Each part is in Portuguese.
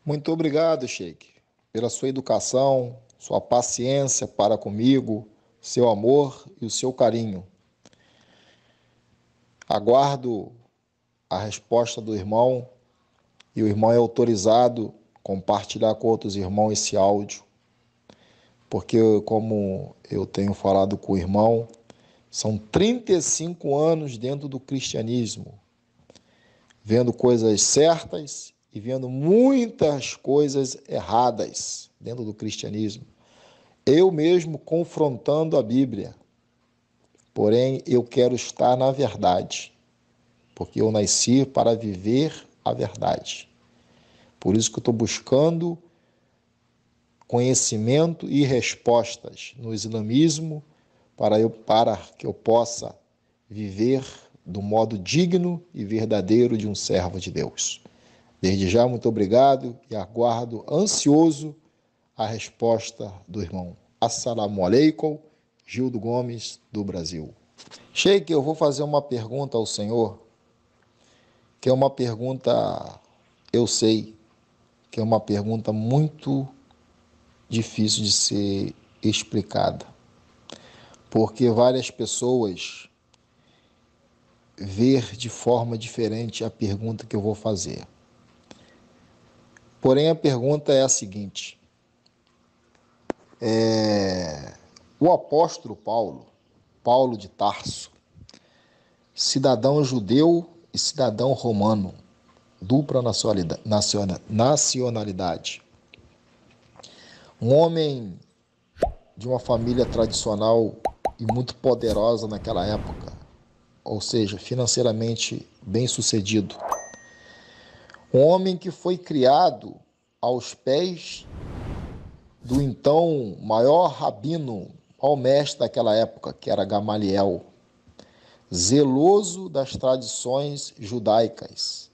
Muito obrigado, Sheik, pela sua educação, sua paciência para comigo, seu amor e o seu carinho. Aguardo a resposta do irmão e o irmão é autorizado a compartilhar com outros irmãos esse áudio, porque, como eu tenho falado com o irmão, são 35 anos dentro do cristianismo, vendo coisas certas e vendo muitas coisas erradas dentro do cristianismo. Eu mesmo confrontando a Bíblia. Porém, eu quero estar na verdade, porque eu nasci para viver a verdade. Por isso que eu estou buscando conhecimento e respostas no islamismo para que eu possa viver do modo digno e verdadeiro de um servo de Deus. Desde já, muito obrigado e aguardo ansioso a resposta do irmão. Assalamu alaikum, Gildo Gomes, do Brasil. Sheik, eu vou fazer uma pergunta ao senhor, que é uma pergunta, eu sei, que é uma pergunta muito difícil de ser explicada, porque várias pessoas veem de forma diferente a pergunta que eu vou fazer. Porém, a pergunta é a seguinte: o apóstolo Paulo de Tarso, cidadão judeu e cidadão romano, dupla nacionalidade, um homem de uma família tradicional e muito poderosa naquela época, ou seja, financeiramente bem-sucedido, um homem que foi criado aos pés do então maior rabino, ao mestre daquela época, que era Gamaliel, zeloso das tradições judaicas,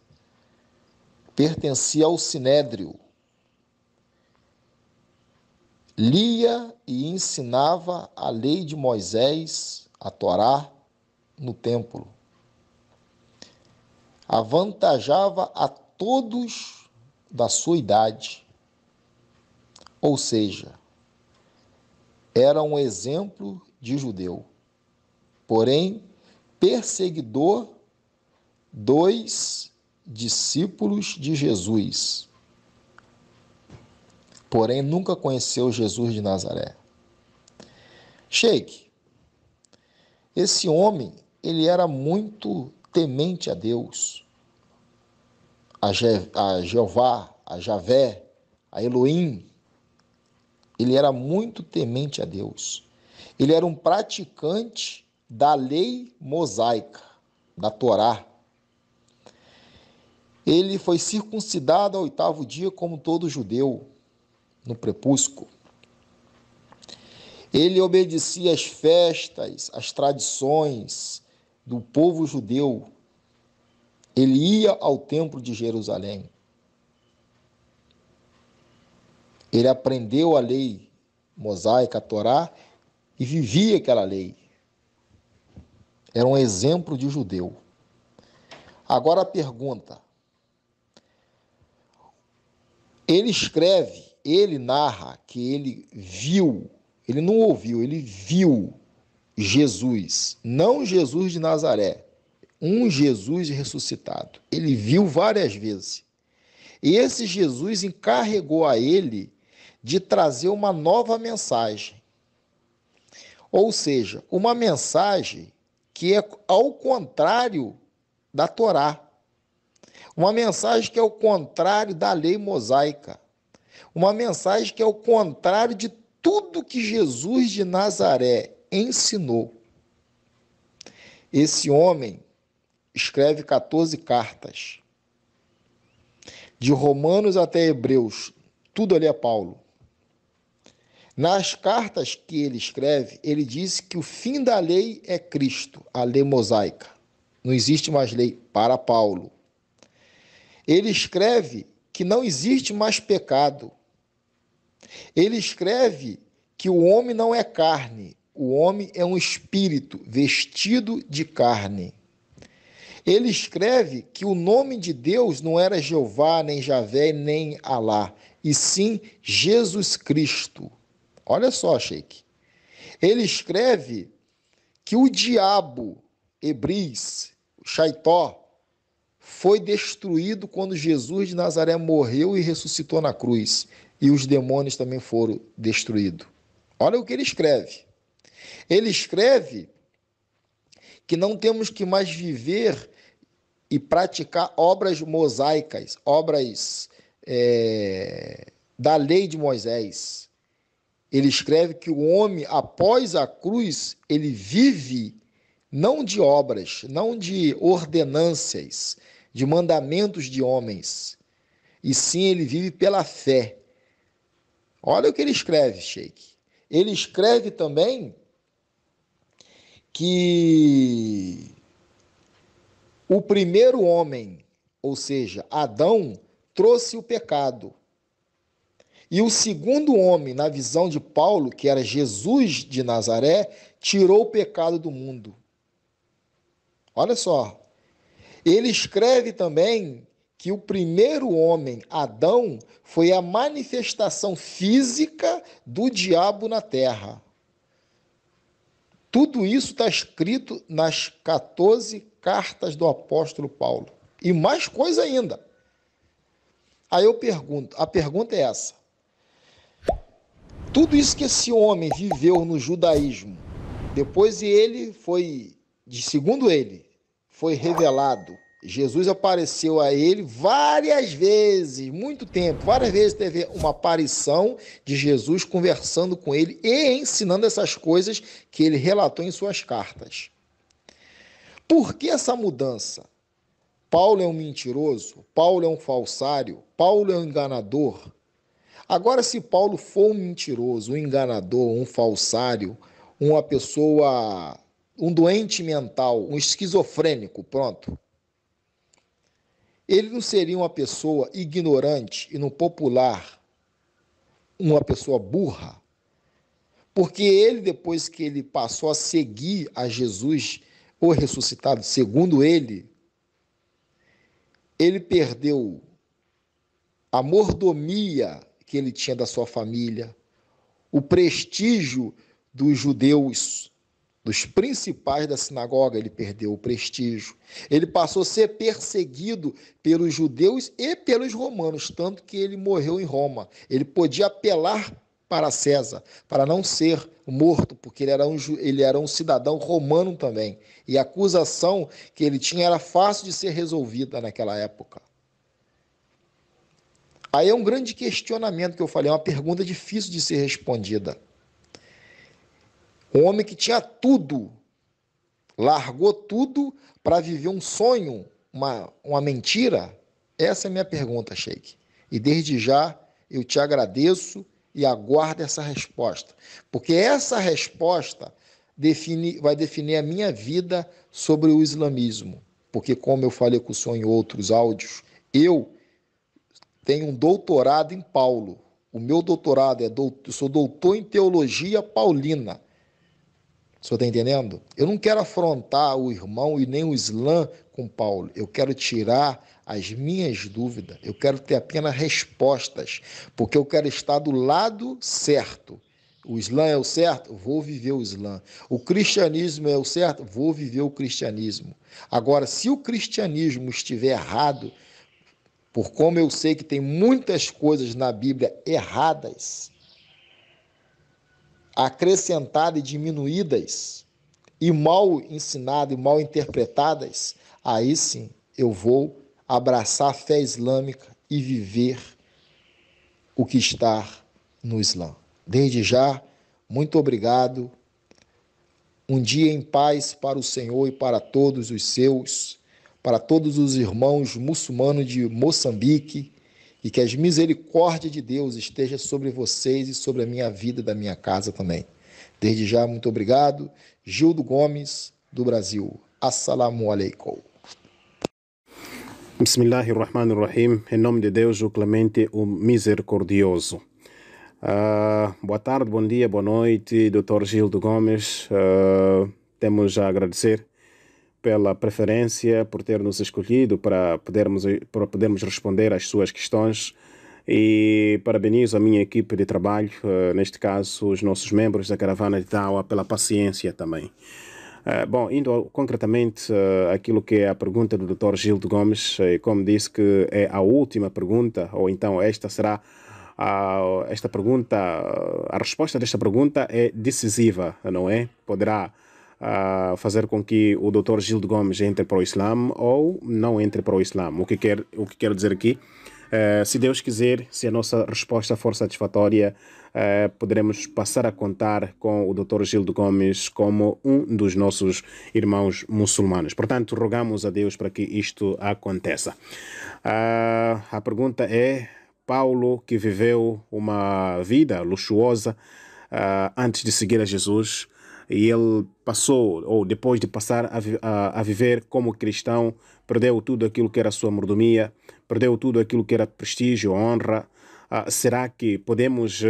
pertencia ao Sinédrio, lia e ensinava a lei de Moisés, a Torá, no templo, avantajava a todos da sua idade, ou seja, era um exemplo de judeu, porém perseguidor dos discípulos de Jesus, porém nunca conheceu Jesus de Nazaré. Sheik, esse homem, ele era muito temente a Deus, a Jeová, a Javé, a Elohim. Ele era muito temente a Deus. Ele era um praticante da lei mosaica, da Torá. Ele foi circuncidado ao 8º dia, como todo judeu, no prepúsculo. Ele obedecia às festas, às tradições do povo judeu. Ele ia ao templo de Jerusalém. Ele aprendeu a lei mosaica, a Torá, e vivia aquela lei. Era um exemplo de judeu. Agora a pergunta. Ele escreve, ele narra que ele viu, ele não ouviu, ele viu Jesus, não Jesus de Nazaré, um Jesus ressuscitado. Ele viu várias vezes. E esse Jesus encarregou a ele de trazer uma nova mensagem. Ou seja, uma mensagem que é ao contrário da Torá. Uma mensagem que é ao contrário da lei mosaica. Uma mensagem que é ao contrário de tudo que Jesus de Nazaré ensinou. Esse homem escreve 14 cartas. De Romanos até Hebreus, tudo ali é Paulo. Nas cartas que ele escreve, ele diz que o fim da lei é Cristo, a lei mosaica. Não existe mais lei para Paulo. Ele escreve que não existe mais pecado. Ele escreve que o homem não é carne, o homem é um espírito vestido de carne. Ele escreve que o nome de Deus não era Jeová, nem Javé, nem Alá, e sim Jesus Cristo. Olha só, Sheik. Ele escreve que o diabo, Ibris, Shaitó, foi destruído quando Jesus de Nazaré morreu e ressuscitou na cruz. E os demônios também foram destruídos. Olha o que ele escreve. Ele escreve que não temos que mais viver e praticar obras mosaicas, obras da lei de Moisés. Ele escreve que o homem, após a cruz, ele vive não de obras, não de ordenâncias, de mandamentos de homens, e sim ele vive pela fé. Olha o que ele escreve, Sheik. Ele escreve também que o primeiro homem, ou seja, Adão, trouxe o pecado. E o segundo homem, na visão de Paulo, que era Jesus de Nazaré, tirou o pecado do mundo. Olha só. Ele escreve também que o primeiro homem, Adão, foi a manifestação física do diabo na terra. Tudo isso está escrito nas 14 cartas do apóstolo Paulo. E mais coisa ainda. Aí eu pergunto, a pergunta é essa. Tudo isso que esse homem viveu no judaísmo, depois ele foi, segundo ele, foi revelado. Jesus apareceu a ele várias vezes, muito tempo, várias vezes teve uma aparição de Jesus conversando com ele e ensinando essas coisas que ele relatou em suas cartas. Por que essa mudança? Paulo é um mentiroso, Paulo é um falsário, Paulo é um enganador. Agora, se Paulo for um mentiroso, um enganador, um falsário, uma pessoa, um doente mental, um esquizofrênico, pronto. Ele não seria uma pessoa ignorante e no popular, uma pessoa burra? Porque ele, depois que ele passou a seguir a Jesus, o ressuscitado, segundo ele perdeu a mordomia que ele tinha da sua família, o prestígio dos judeus, dos principais da sinagoga, ele perdeu o prestígio. Ele passou a ser perseguido pelos judeus e pelos romanos, tanto que ele morreu em Roma. Ele podia apelar para César, para não ser morto, porque ele era um cidadão romano também. E a acusação que ele tinha era fácil de ser resolvida naquela época. Aí é um grande questionamento que eu falei, é uma pergunta difícil de ser respondida. Um homem que tinha tudo, largou tudo para viver um sonho, uma mentira? Essa é a minha pergunta, Sheik. E desde já eu te agradeço e aguardo essa resposta. Porque essa resposta vai definir a minha vida sobre o islamismo. Porque, como eu falei com o senhor em outros áudios, eu tenho um doutorado em Paulo. O meu doutorado eu sou doutor em teologia paulina. O senhor está entendendo? Eu não quero afrontar o irmão e nem o Islã com Paulo. Eu quero tirar as minhas dúvidas. Eu quero ter apenas respostas. Porque eu quero estar do lado certo. O Islã é o certo? Vou viver o Islã. O cristianismo é o certo? Vou viver o cristianismo. Agora, se o cristianismo estiver errado, por como eu sei que tem muitas coisas na Bíblia erradas, acrescentadas e diminuídas, e mal ensinadas e mal interpretadas, aí sim eu vou abraçar a fé islâmica e viver o que está no Islã. Desde já, muito obrigado. Um dia em paz para o Senhor e para todos os seus, para todos os irmãos muçulmanos de Moçambique, e que as misericórdias de Deus estejam sobre vocês e sobre a minha vida e da minha casa também. Desde já, muito obrigado. Gildo Gomes, do Brasil. Assalamu alaikum. Bismillahirrahmanirrahim. Em nome de Deus, o clemente, o misericordioso. Boa tarde, bom dia, boa noite, Dr. Gildo Gomes. Temos a agradecer pela preferência, por ter nos escolhido para podermos responder às suas questões, e parabenizo a minha equipe de trabalho, neste caso os nossos membros da Caravana de Dawa, pela paciência também. Bom, indo concretamente aquilo que é a pergunta do Dr. Gildo Gomes, como disse que é a última pergunta, ou então esta será esta pergunta, a resposta desta pergunta é decisiva, não é? Poderá fazer com que o Dr. Gildo Gomes entre para o Islã ou não entre para o Islã. O que quero dizer aqui, se Deus quiser, se a nossa resposta for satisfatória, poderemos passar a contar com o Dr. Gildo Gomes como um dos nossos irmãos muçulmanos. Portanto, rogamos a Deus para que isto aconteça. A pergunta é: Paulo, que viveu uma vida luxuosa antes de seguir a Jesus, e ele passou, ou depois de passar a viver como cristão, perdeu tudo aquilo que era sua mordomia, perdeu tudo aquilo que era prestígio, honra. Será que podemos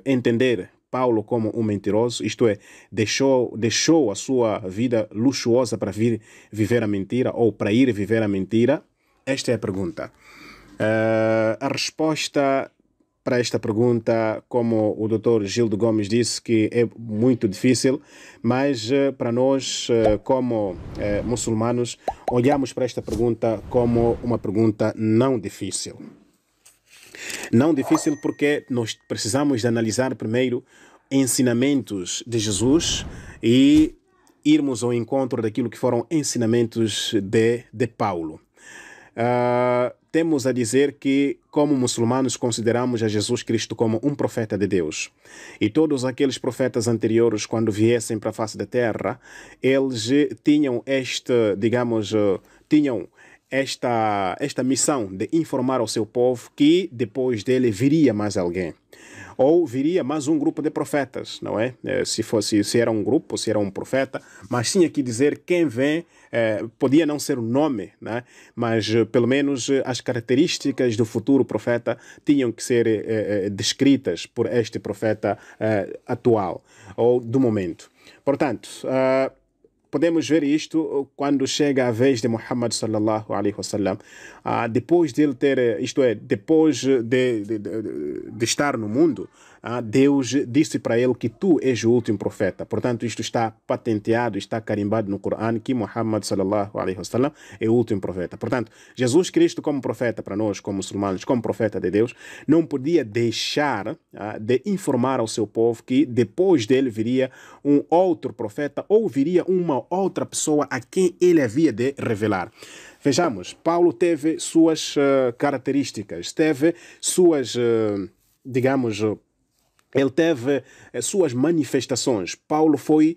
entender Paulo como um mentiroso? Isto é, deixou a sua vida luxuosa para vir viver a mentira, ou para ir viver a mentira? Esta é a pergunta. A resposta para esta pergunta, como o Dr. Gildo Gomes disse, que é muito difícil, mas para nós, como muçulmanos, olhamos para esta pergunta como uma pergunta não difícil. Não difícil porque nós precisamos de analisar primeiro ensinamentos de Jesus e irmos ao encontro daquilo que foram ensinamentos de Paulo. Temos a dizer que, como muçulmanos, consideramos a Jesus Cristo como um profeta de Deus. E todos aqueles profetas anteriores, quando viessem para a face da terra, eles tinham esta missão de informar ao seu povo que depois dele viria mais alguém, ou viria mais um grupo de profetas, não é? Se era um grupo, se era um profeta, mas tinha que dizer quem vem. Podia não ser o nome, né? Mas pelo menos as características do futuro profeta tinham que ser descritas por este profeta atual, ou do momento. Portanto, podemos ver isto quando chega a vez de Muhammad sallallahu alaihi wasallam, depois de ele ter, isto é, depois de estar no mundo, Deus disse para ele que tu és o último profeta. Portanto, isto está patenteado, está carimbado no Corão, que Muhammad sallallahu alaihi wasallam é o último profeta. Portanto, Jesus Cristo como profeta para nós, como muçulmanos, como profeta de Deus, não podia deixar de informar ao seu povo que depois dele viria um outro profeta, ou viria uma outra pessoa a quem ele havia de revelar. Vejamos, Paulo teve suas características, teve suas, ele teve suas manifestações. Paulo foi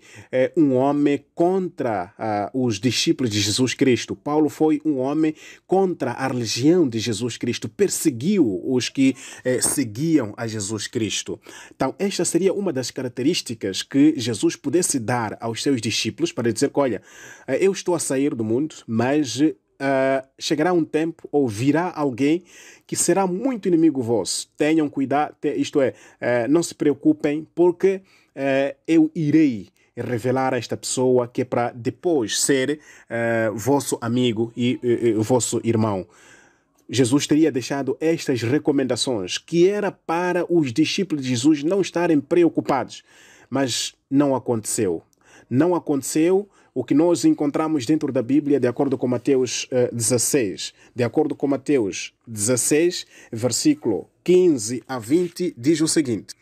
um homem contra os discípulos de Jesus Cristo. Paulo foi um homem contra a religião de Jesus Cristo. Perseguiu os que seguiam a Jesus Cristo. Então, esta seria uma das características que Jesus pudesse dar aos seus discípulos para dizer que, olha, eu estou a sair do mundo, mas chegará um tempo, ou virá alguém que será muito inimigo vosso. Tenham cuidado, isto é, não se preocupem, porque eu irei revelar a esta pessoa, que é para depois ser vosso amigo e vosso irmão. Jesus teria deixado estas recomendações, que era para os discípulos de Jesus não estarem preocupados, mas não aconteceu. Não aconteceu. O que nós encontramos dentro da Bíblia, de acordo com Mateus 16, de acordo com Mateus 16, versículo 15 a 20, diz o seguinte: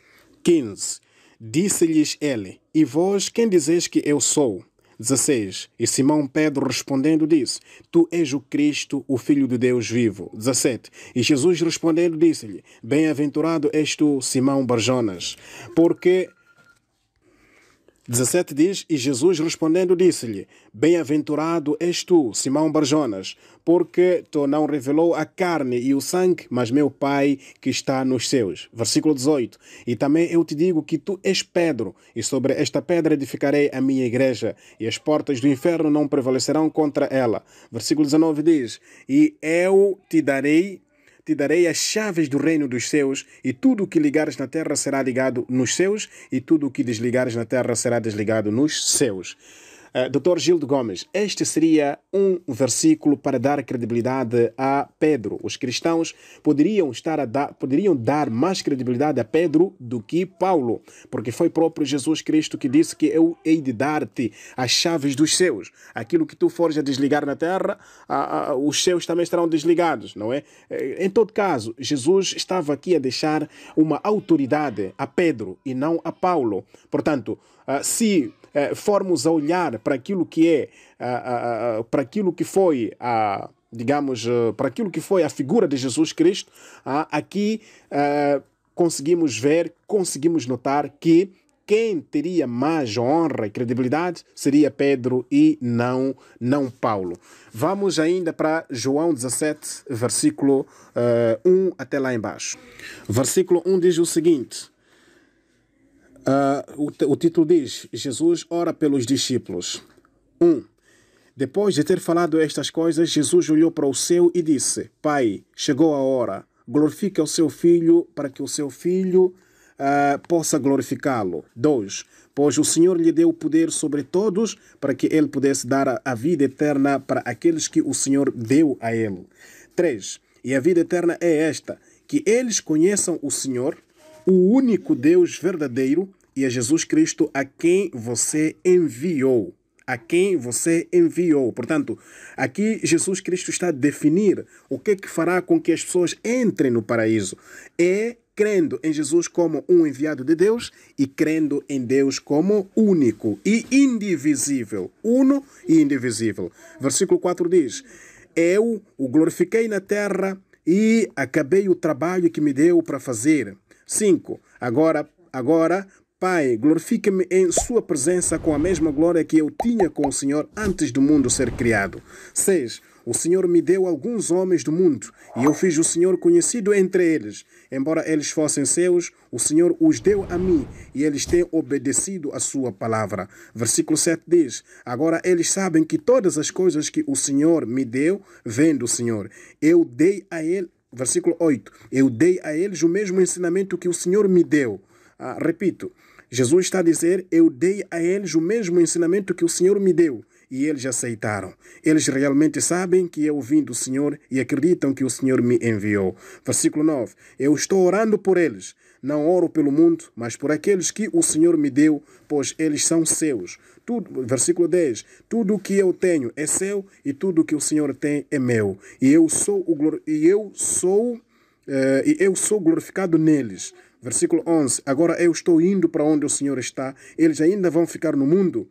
15. Disse-lhes ele: E vós, quem dizeis que eu sou? 16. E Simão Pedro respondendo disse: Tu és o Cristo, o Filho de Deus vivo. 17. E Jesus respondendo disse-lhe: Bem-aventurado és tu, Simão Barjonas, porque... 17 diz: E Jesus respondendo disse-lhe: Bem-aventurado és tu, Simão Barjonas, porque tu não revelou a carne e o sangue, mas meu Pai que está nos céus. Versículo 18. E também eu te digo que tu és Pedro, e sobre esta pedra edificarei a minha igreja, e as portas do inferno não prevalecerão contra ela. Versículo 19 diz: E eu te darei as chaves do reino dos céus, e tudo o que ligares na terra será ligado nos céus, e tudo o que desligares na terra será desligado nos céus. Dr. Gildo Gomes, este seria um versículo para dar credibilidade a Pedro. Os cristãos poderiam dar mais credibilidade a Pedro do que Paulo, porque foi próprio Jesus Cristo que disse que eu hei de dar-te as chaves dos céus. Aquilo que tu fores a desligar na terra, os céus também estarão desligados, não é? Em todo caso, Jesus estava aqui a deixar uma autoridade a Pedro e não a Paulo. Portanto, se formos a olhar para aquilo que é, para aquilo que foi para aquilo que foi a figura de Jesus Cristo, aqui conseguimos notar que quem teria mais honra e credibilidade seria Pedro e não Paulo. Vamos ainda para João 17, versículo 1 até lá embaixo. Versículo 1 diz o seguinte. O título diz: Jesus ora pelos discípulos. 1. Depois de ter falado estas coisas, Jesus olhou para o céu e disse: Pai, chegou a hora. Glorifica o seu Filho, para que o seu Filho possa glorificá-lo. 2. Pois o Senhor lhe deu poder sobre todos, para que ele pudesse dar a vida eterna para aqueles que o Senhor deu a ele. 3. E a vida eterna é esta: que eles conheçam o Senhor, o único Deus verdadeiro, e a Jesus Cristo a quem você enviou. A quem você enviou. Portanto, aqui Jesus Cristo está a definir o que fará com que as pessoas entrem no paraíso. É crendo em Jesus como um enviado de Deus e crendo em Deus como único e indivisível. Uno e indivisível. Versículo 4 diz: Eu o glorifiquei na terra e acabei o trabalho que me deu para fazer. 5. Agora, Pai, glorifica-me em sua presença com a mesma glória que eu tinha com o Senhor antes do mundo ser criado. 6. O Senhor me deu alguns homens do mundo, e eu fiz o Senhor conhecido entre eles. Embora eles fossem seus, o Senhor os deu a mim, e eles têm obedecido a sua palavra. Versículo 7 diz: Agora eles sabem que todas as coisas que o Senhor me deu, vêm do Senhor. Eu dei a ele... Versículo 8. Eu dei a eles o mesmo ensinamento que o Senhor me deu. Repito, Jesus está a dizer: eu dei a eles o mesmo ensinamento que o Senhor me deu, e eles aceitaram. Eles realmente sabem que eu vim do Senhor e acreditam que o Senhor me enviou. Versículo 9. Eu estou orando por eles. Não oro pelo mundo, mas por aqueles que o Senhor me deu, pois eles são seus. Versículo 10. Tudo o que eu tenho é seu, e tudo o que o Senhor tem é meu. E eu sou glorificado neles. Versículo 11. Agora eu estou indo para onde o Senhor está. Eles ainda vão ficar no mundo,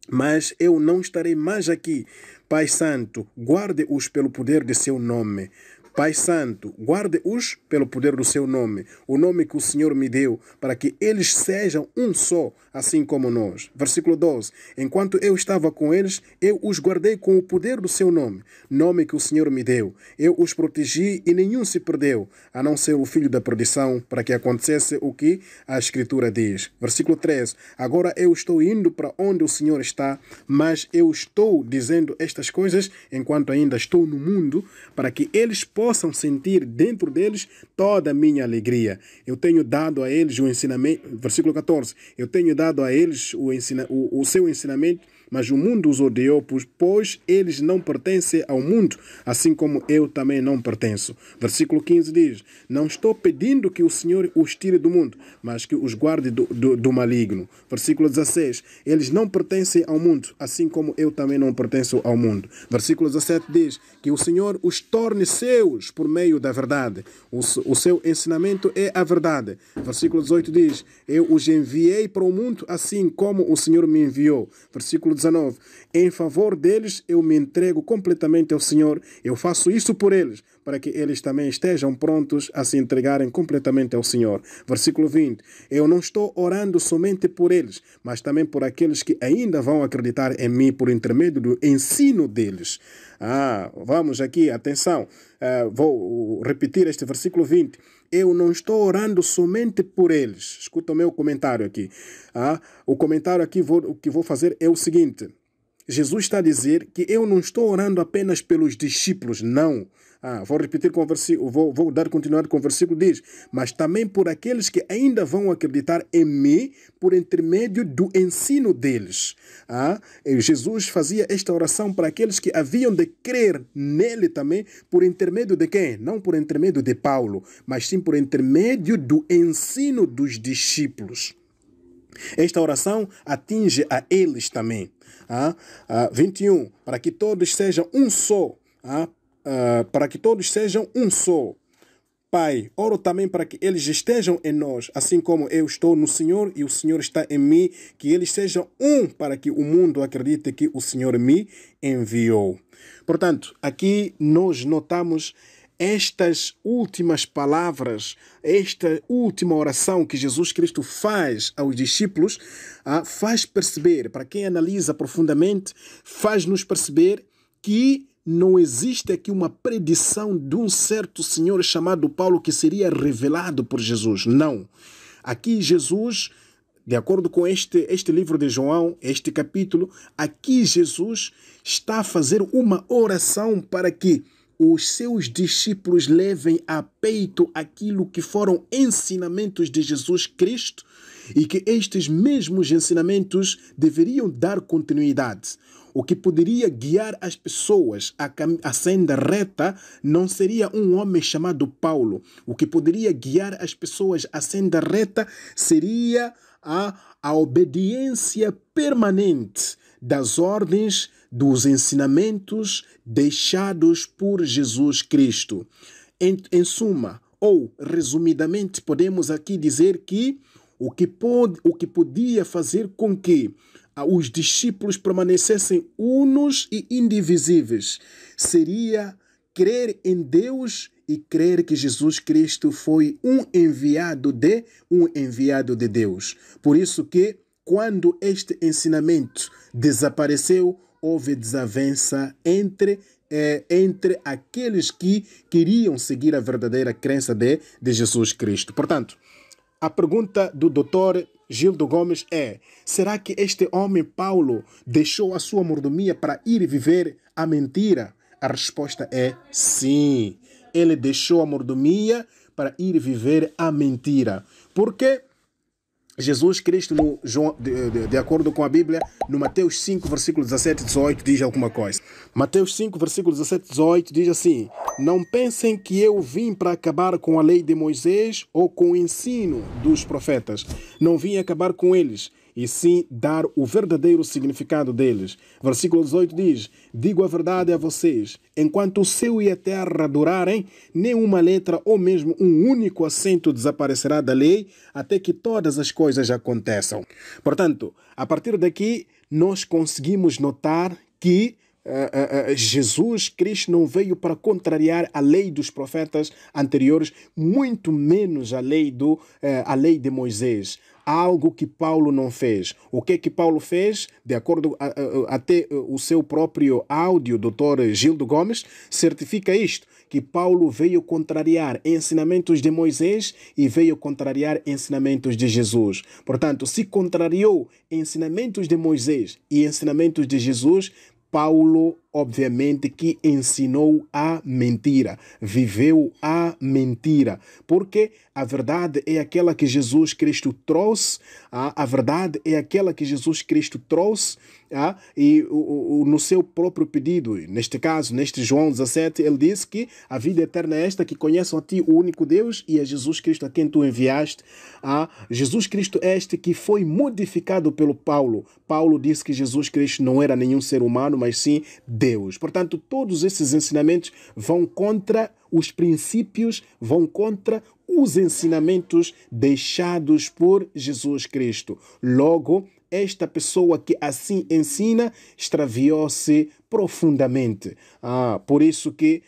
mas eu não estarei mais aqui. Pai Santo, guarde-os pelo poder de seu nome. Pai Santo, guarde-os pelo poder do seu nome, o nome que o Senhor me deu, para que eles sejam um só, assim como nós. Versículo 12. Enquanto eu estava com eles, eu os guardei com o poder do seu nome, nome que o Senhor me deu. Eu os protegi e nenhum se perdeu, a não ser o filho da perdição, para que acontecesse o que a Escritura diz. Versículo 13. Agora eu estou indo para onde o Senhor está, mas eu estou dizendo estas coisas enquanto ainda estou no mundo, para que eles possam sentir dentro deles toda a minha alegria. Eu tenho dado a eles o ensinamento, versículo 14, eu tenho dado a eles o seu ensinamento, mas o mundo os odiou, pois eles não pertencem ao mundo, assim como eu também não pertenço. Versículo 15 diz: não estou pedindo que o Senhor os tire do mundo, mas que os guarde do maligno. Versículo 16: eles não pertencem ao mundo, assim como eu também não pertenço ao mundo. Versículo 17 diz que o Senhor os torne seus por meio da verdade. O seu ensinamento é a verdade. Versículo 18 diz: eu os enviei para o mundo assim como o Senhor me enviou. Versículo 19. Em favor deles, eu me entrego completamente ao Senhor. Eu faço isso por eles, para que eles também estejam prontos a se entregarem completamente ao Senhor. Versículo 20. Eu não estou orando somente por eles, mas também por aqueles que ainda vão acreditar em mim por intermédio do ensino deles. Vamos aqui, atenção. Vou repetir este versículo 20. Eu não estou orando somente por eles. Escuta o meu comentário aqui. O comentário aqui que vou fazer é o seguinte. Jesus está a dizer que eu não estou orando apenas pelos discípulos, não. Vou repetir com o versículo, vou dar continuidade com o versículo, diz, mas também por aqueles que ainda vão acreditar em mim por intermédio do ensino deles. Jesus fazia esta oração para aqueles que haviam de crer nele também por intermédio de quem? Não por intermédio de Paulo, mas sim por intermédio do ensino dos discípulos. Esta oração atinge a eles também. 21. Para que todos sejam um só. Para que todos sejam um só. Pai, oro também para que eles estejam em nós, assim como eu estou no Senhor e o Senhor está em mim, que eles sejam um para que o mundo acredite que o Senhor me enviou. Portanto, aqui nós notamos estas últimas palavras, esta última oração que Jesus Cristo faz aos discípulos, faz perceber, para quem analisa profundamente, faz-nos perceber que não existe aqui uma predição de um certo senhor chamado Paulo que seria revelado por Jesus. Não. Aqui Jesus, de acordo com este livro de João, este capítulo, aqui Jesus está a fazer uma oração para que os seus discípulos levem a peito aquilo que foram ensinamentos de Jesus Cristo e que estes mesmos ensinamentos deveriam dar continuidade. O que poderia guiar as pessoas à senda reta não seria um homem chamado Paulo. O que poderia guiar as pessoas à senda reta seria a obediência permanente das ordens, dos ensinamentos deixados por Jesus Cristo. Em suma, ou resumidamente, podemos aqui dizer que o que podia fazer com que os discípulos permanecessem unos e indivisíveis seria crer em Deus e crer que Jesus Cristo foi um enviado de Deus. Por isso que, quando este ensinamento desapareceu, houve desavença entre aqueles que queriam seguir a verdadeira crença de Jesus Cristo. Portanto, a pergunta do Dr. Gildo Gomes é: será que este homem Paulo deixou a sua mordomia para ir viver a mentira? A resposta é sim. Ele deixou a mordomia para ir viver a mentira. Porque Jesus Cristo, de acordo com a Bíblia, no Mateus 5, versículo 17 e 18, diz alguma coisa. Mateus 5, versículo 17 e 18 diz assim: não pensem que eu vim para acabar com a lei de Moisés ou com o ensino dos profetas. Não vim acabar com eles, e sim dar o verdadeiro significado deles. Versículo 18 diz: digo a verdade a vocês, enquanto o céu e a terra durarem, nenhuma letra ou mesmo um único acento desaparecerá da lei, até que todas as coisas aconteçam. Portanto, a partir daqui, nós conseguimos notar que Jesus Cristo não veio para contrariar a lei dos profetas anteriores, muito menos a lei de Moisés. Algo que Paulo não fez. O que Paulo fez? De acordo até o seu próprio áudio, Dr. Gildo Gomes, certifica isto, que Paulo veio contrariar ensinamentos de Moisés e veio contrariar ensinamentos de Jesus. Portanto, se contrariou ensinamentos de Moisés e ensinamentos de Jesus, Paulo, obviamente, que ensinou a mentira, viveu a mentira, porque a verdade é aquela que Jesus Cristo trouxe, a verdade é aquela que Jesus Cristo trouxe, e no seu próprio pedido, neste caso, neste João 17, ele disse que a vida eterna é esta, que conheçam a ti o único Deus e a Jesus Cristo a quem tu enviaste. Jesus Cristo é este que foi modificado pelo Paulo. Paulo disse que Jesus Cristo não era nenhum ser humano, mas sim Deus. Portanto, todos esses ensinamentos vão contra os princípios, vão contra os ensinamentos deixados por Jesus Cristo. Logo, esta pessoa que assim ensina extraviou-se profundamente. Por isso que,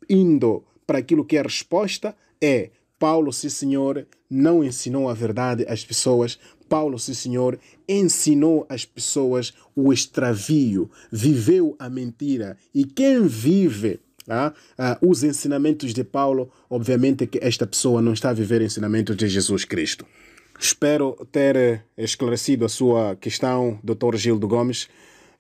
indo para aquilo que é a resposta, Paulo, sim senhor, não ensinou a verdade às pessoas. Paulo, sim senhor, ensinou às pessoas o extravio, viveu a mentira. E quem vive os ensinamentos de Paulo, obviamente que esta pessoa não está a viver ensinamentos de Jesus Cristo. Espero ter esclarecido a sua questão, Dr. Gildo Gomes.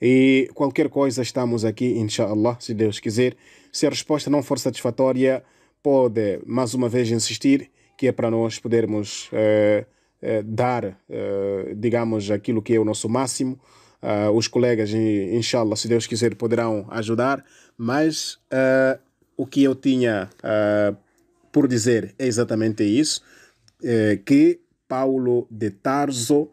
E qualquer coisa, estamos aqui, inshallah, se Deus quiser. Se a resposta não for satisfatória, pode mais uma vez insistir, que é para nós podermos dar, digamos, aquilo que é o nosso máximo. Os colegas, inshallah, se Deus quiser, poderão ajudar. Mas o que eu tinha por dizer é exatamente isso, que Paulo de Tarso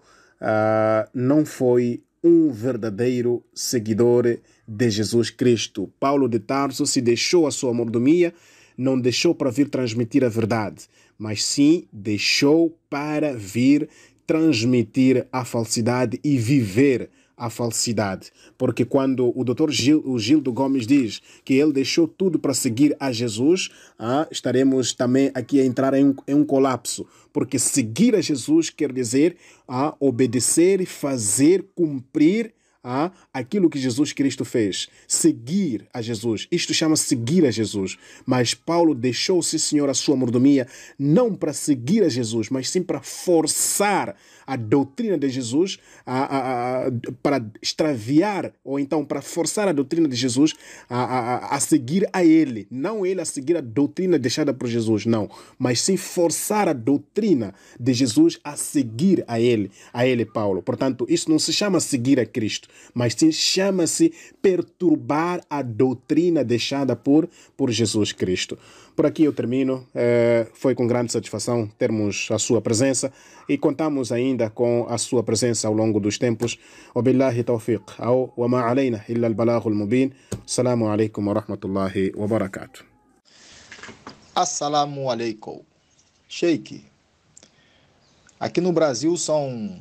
não foi um verdadeiro seguidor de Jesus Cristo. Paulo de Tarso se deixou a sua mordomia, não deixou para vir transmitir a verdade, mas sim deixou para vir transmitir a falsidade e viver a falsidade. Porque quando o Dr. Gildo Gomes diz que ele deixou tudo para seguir a Jesus, estaremos também aqui a entrar em um colapso. Porque seguir a Jesus quer dizer obedecer e fazer cumprir aquilo que Jesus Cristo fez. Seguir a Jesus. Isto chama seguir a Jesus. Mas Paulo deixou, sim senhor, a sua mordomia não para seguir a Jesus, mas sim para forçar a doutrina de Jesus, para extraviar, ou então para forçar a doutrina de Jesus a seguir a ele. Não ele a seguir a doutrina deixada por Jesus, não. Mas sim forçar a doutrina de Jesus a seguir a ele, Paulo. Portanto, isso não se chama seguir a Cristo, mas sim chama-se perturbar a doutrina deixada por Jesus Cristo. Por aqui eu termino. Foi com grande satisfação termos a sua presença e contamos ainda com a sua presença ao longo dos tempos. Wabillahi tawfiq. Wa ma alayna illa al-balagh al-mubin. Assalamu alaikum wa rahmatullahi wa barakatuh. Assalamu alaikum. Sheikh, aqui no Brasil são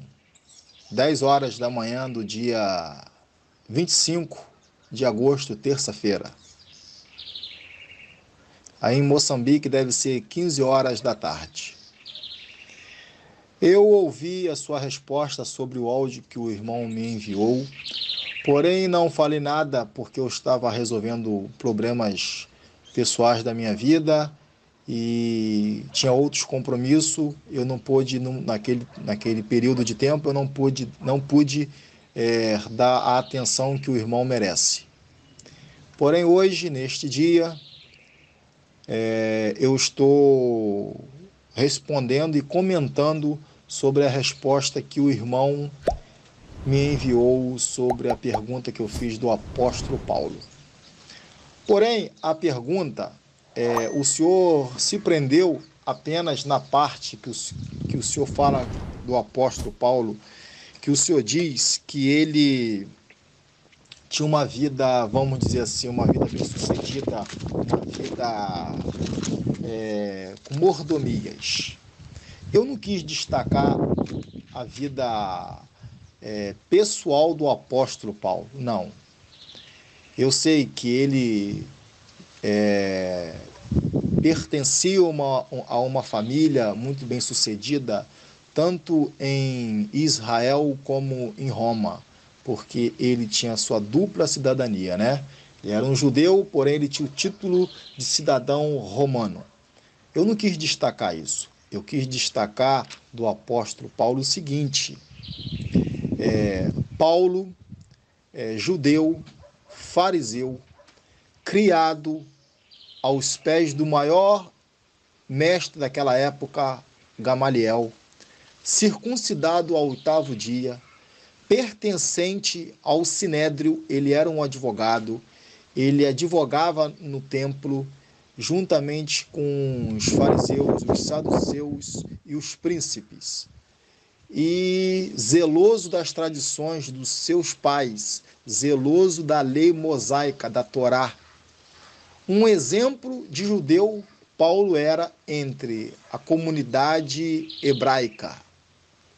10 horas da manhã do dia 25 de agosto, terça-feira. Aí em Moçambique deve ser 15 horas da tarde. Eu ouvi a sua resposta sobre o áudio que o irmão me enviou, porém não falei nada porque eu estava resolvendo problemas pessoais da minha vida e tinha outros compromissos. Eu não pude, naquele período de tempo, eu não pude dar a atenção que o irmão merece. Porém, hoje, neste dia, eu estou respondendo e comentando sobre a resposta que o irmão me enviou sobre a pergunta que eu fiz do apóstolo Paulo. Porém, a pergunta, o senhor se prendeu apenas na parte que o senhor fala do apóstolo Paulo, que o senhor diz que ele tinha uma vida, vamos dizer assim, uma vida bem-sucedida, uma vida com mordomias. Eu não quis destacar a vida pessoal do apóstolo Paulo, não. Eu sei que ele pertencia a uma família muito bem-sucedida, tanto em Israel como em Roma, porque ele tinha sua dupla cidadania, né? Ele era um judeu, porém ele tinha o título de cidadão romano. Eu não quis destacar isso. Eu quis destacar do apóstolo Paulo o seguinte: Paulo, judeu, fariseu, criado aos pés do maior mestre daquela época, Gamaliel, circuncidado ao 8º dia, pertencente ao Sinédrio. Ele era um advogado, ele advogava no templo juntamente com os fariseus, os saduceus e os príncipes, e zeloso das tradições dos seus pais, zeloso da lei mosaica, da Torá. Um exemplo de judeu, Paulo era entre a comunidade hebraica,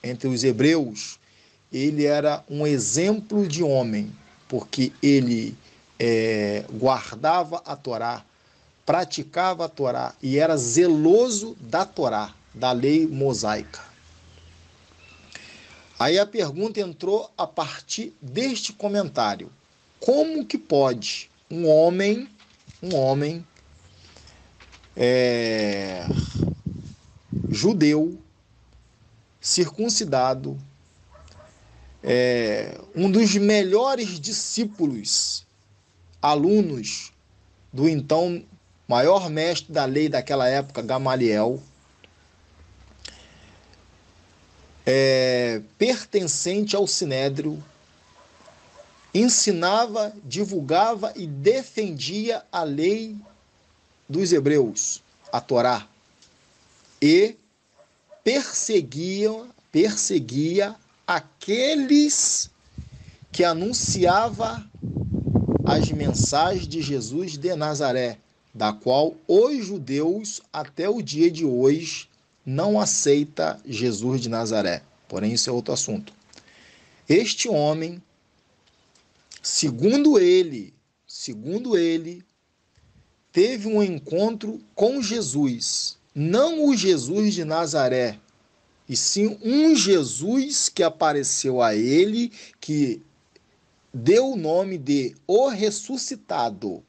entre os hebreus. ele era um exemplo de homem, porque ele guardava a Torá, praticava a Torá e era zeloso da Torá, da lei mosaica. Aí a pergunta entrou a partir deste comentário. Como que pode um homem judeu, circuncidado, um dos melhores discípulos, alunos do então maior mestre da lei daquela época, Gamaliel, pertencente ao Sinédrio, ensinava, divulgava e defendia a lei dos hebreus, a Torá, e perseguia aqueles que anunciavam as mensagens de Jesus de Nazaré, da qual os judeus, até o dia de hoje, não aceitam Jesus de Nazaré. Porém, isso é outro assunto. Este homem, segundo ele, teve um encontro com Jesus. Não o Jesus de Nazaré, e sim um Jesus que apareceu a ele, que deu o nome de O Ressuscitado.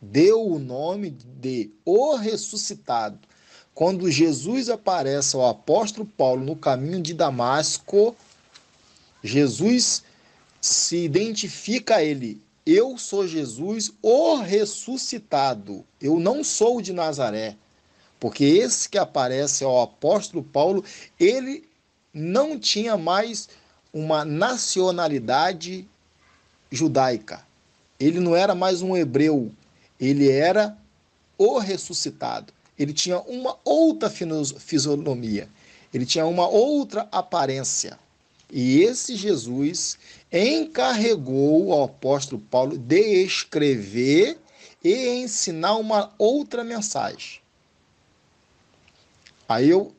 Deu o nome de O Ressuscitado. Quando Jesus aparece ao apóstolo Paulo no caminho de Damasco, Jesus se identifica a ele. Eu sou Jesus, o ressuscitado. Eu não sou de Nazaré. Porque esse que aparece ao apóstolo Paulo, ele não tinha mais uma nacionalidade judaica. Ele não era mais um hebreu. Ele era o ressuscitado. Ele tinha uma outra fisionomia. Ele tinha uma outra aparência. E esse Jesus encarregou ao apóstolo Paulo de escrever e ensinar uma outra mensagem. Aí eu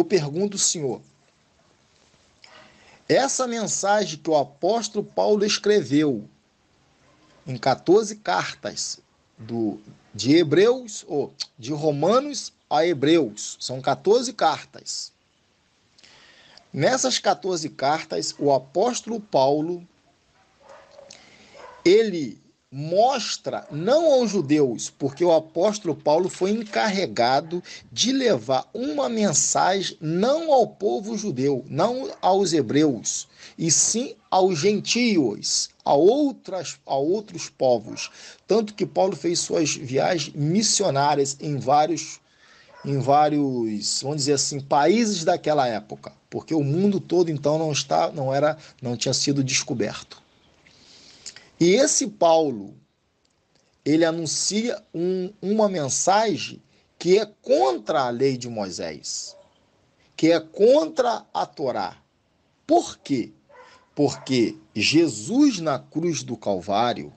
pergunto ao senhor, essa mensagem que o apóstolo Paulo escreveu em 14 cartas de Hebreus, ou de Romanos a Hebreus, são 14 cartas. Nessas 14 cartas, o apóstolo Paulo, ele mostra, não aos judeus, porque o apóstolo Paulo foi encarregado de levar uma mensagem não ao povo judeu, não aos hebreus, e sim aos gentios, a outros povos. Tanto que Paulo fez suas viagens missionárias em vários, vamos dizer assim, países daquela época, porque o mundo todo então não tinha sido descoberto. E esse Paulo, ele anuncia uma mensagem que é contra a lei de Moisés, que é contra a Torá. Por quê? Porque Jesus na cruz do Calvário,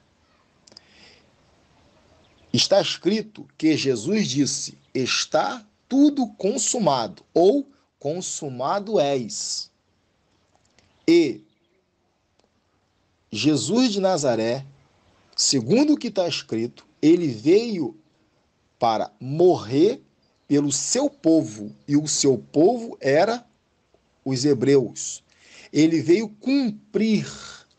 está escrito que Jesus disse, está tudo consumado, ou consumado és. E Jesus de Nazaré, segundo o que está escrito, ele veio para morrer pelo seu povo, e o seu povo era os hebreus. Ele veio cumprir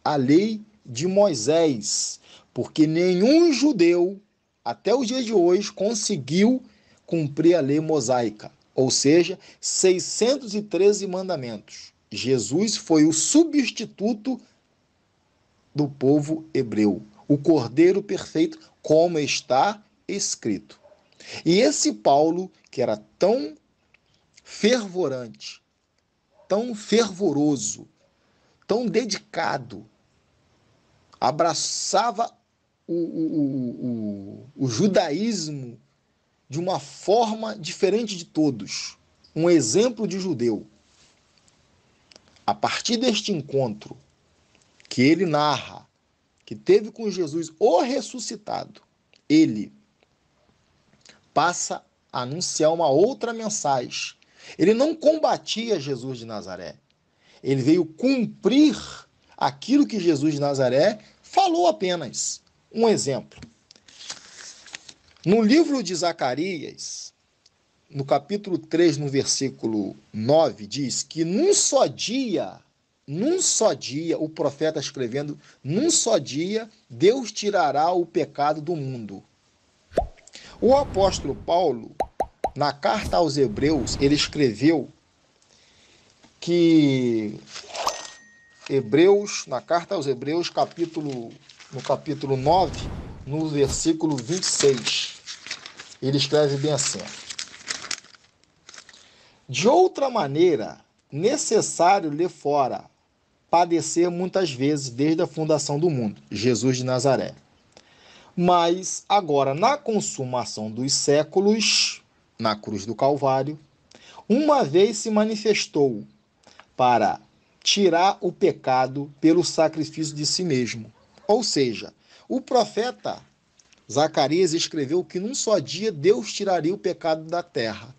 a lei de Moisés, porque nenhum judeu, até o dia de hoje, conseguiu cumprir a lei mosaica, ou seja, 613 mandamentos. Jesus foi o substituto do povo hebreu, o Cordeiro perfeito, como está escrito. E esse Paulo, que era tão fervorante, tão fervoroso, tão dedicado, abraçava o judaísmo de uma forma diferente de todos, um exemplo de judeu. A partir deste encontro que ele narra, que teve com Jesus o ressuscitado, ele passa a anunciar uma outra mensagem. Ele não combatia Jesus de Nazaré. Ele veio cumprir aquilo que Jesus de Nazaré falou apenas. Um exemplo. No livro de Zacarias, no capítulo 3, no versículo 9, diz que num só dia, o profeta escrevendo, num só dia, Deus tirará o pecado do mundo. O apóstolo Paulo, na carta aos Hebreus, ele escreveu que na carta aos Hebreus, no capítulo 9, no versículo 26, ele escreve bem assim: de outra maneira, necessário lhe fora padecer muitas vezes desde a fundação do mundo, Jesus de Nazaré. Mas agora, na consumação dos séculos, na cruz do Calvário, uma vez se manifestou para tirar o pecado pelo sacrifício de si mesmo. Ou seja, o profeta Zacarias escreveu que num só dia Deus tiraria o pecado da terra.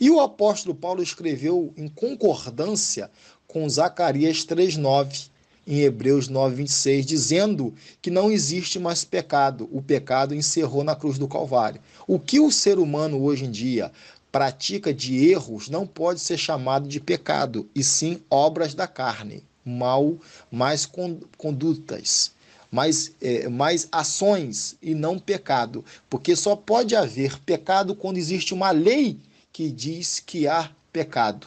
E o apóstolo Paulo escreveu em concordância com Zacarias 3,9, em Hebreus 9,26, dizendo que não existe mais pecado. O pecado encerrou na cruz do Calvário. O que o ser humano hoje em dia pratica de erros não pode ser chamado de pecado, e sim obras da carne, mais condutas, mais ações e não pecado. Porque só pode haver pecado quando existe uma lei que diz que há pecado.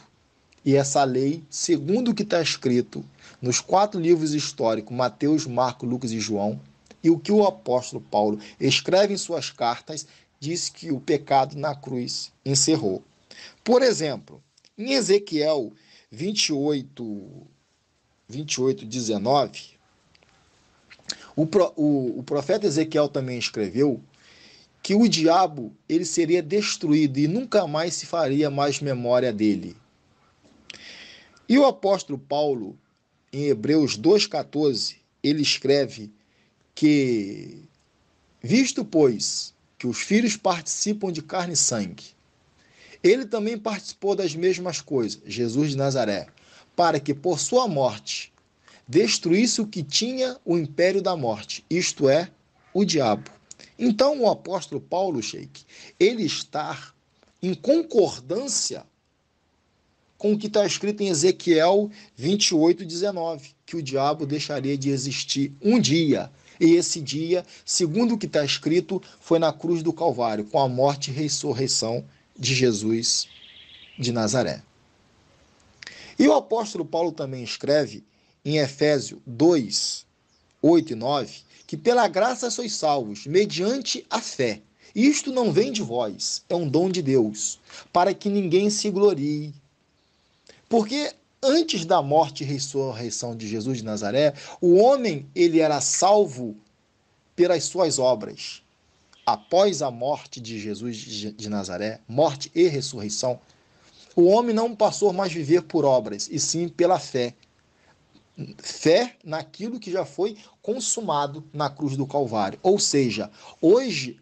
E essa lei, segundo o que está escrito nos 4 livros históricos, Mateus, Marcos, Lucas e João, e o que o apóstolo Paulo escreve em suas cartas, diz que o pecado na cruz encerrou. Por exemplo, em Ezequiel 28, 19, o profeta Ezequiel também escreveu que o diabo ele seria destruído e nunca mais se faria mais memória dele. E o apóstolo Paulo, em Hebreus 2,14, ele escreve que, visto, pois, que os filhos participam de carne e sangue, ele também participou das mesmas coisas, Jesus de Nazaré, para que por sua morte destruísse o que tinha o império da morte, isto é, o diabo. Então o apóstolo Paulo, Sheik, ele está em concordância com o que está escrito em Ezequiel 28,19, que o diabo deixaria de existir um dia. E esse dia, segundo o que está escrito, foi na cruz do Calvário, com a morte e ressurreição de Jesus de Nazaré. E o apóstolo Paulo também escreve em Efésios 2, 8 e 9, que pela graça sois salvos, mediante a fé. Isto não vem de vós, é um dom de Deus, para que ninguém se glorie. Porque antes da morte e ressurreição de Jesus de Nazaré, o homem ele era salvo pelas suas obras. Após a morte de Jesus de Nazaré, morte e ressurreição, o homem não passou mais a viver por obras, e sim pela fé. Fé naquilo que já foi consumado na cruz do Calvário. Ou seja, hoje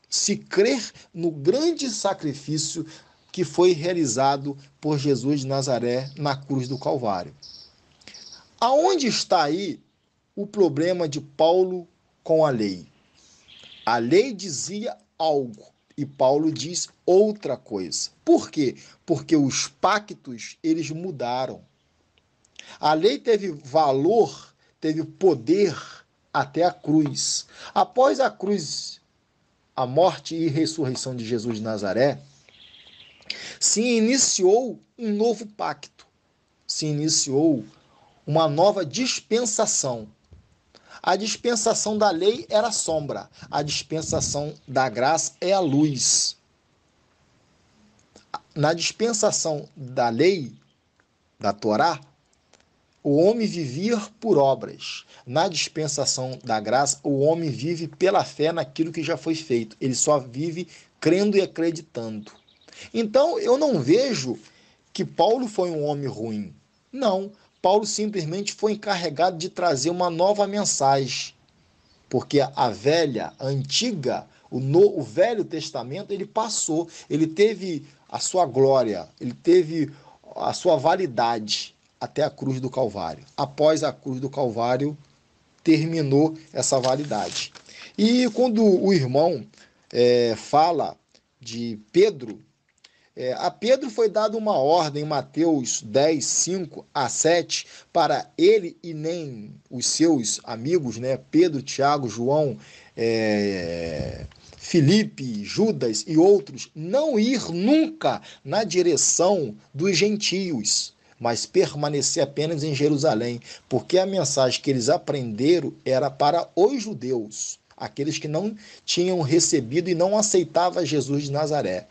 se crer no grande sacrifício que foi realizado por Jesus de Nazaré na cruz do Calvário. Aonde está aí o problema de Paulo com a lei? A lei dizia algo e Paulo diz outra coisa. Por quê? Porque os pactos, eles mudaram. A lei teve valor, teve poder até a cruz. Após a cruz, a morte e ressurreição de Jesus de Nazaré, se iniciou um novo pacto, se iniciou uma nova dispensação. A dispensação da lei era a sombra, a dispensação da graça é a luz. Na dispensação da lei, da Torá, o homem vivia por obras. Na dispensação da graça, o homem vive pela fé naquilo que já foi feito. Ele só vive crendo e acreditando. Então, eu não vejo que Paulo foi um homem ruim. Não, Paulo simplesmente foi encarregado de trazer uma nova mensagem. Porque a velha, a antiga, o Velho Testamento, ele passou, ele teve a sua glória, ele teve a sua validade. até a cruz do Calvário. Após a cruz do Calvário, terminou essa validade. E quando o irmão fala de Pedro, a Pedro foi dada uma ordem, Mateus 10, 5 a 7, para ele e nem os seus amigos, né, Pedro, Tiago, João, Filipe, Judas e outros, não ir nunca na direção dos gentios, mas permanecer apenas em Jerusalém, porque a mensagem que eles aprenderam era para os judeus, aqueles que não tinham recebido e não aceitavam Jesus de Nazaré.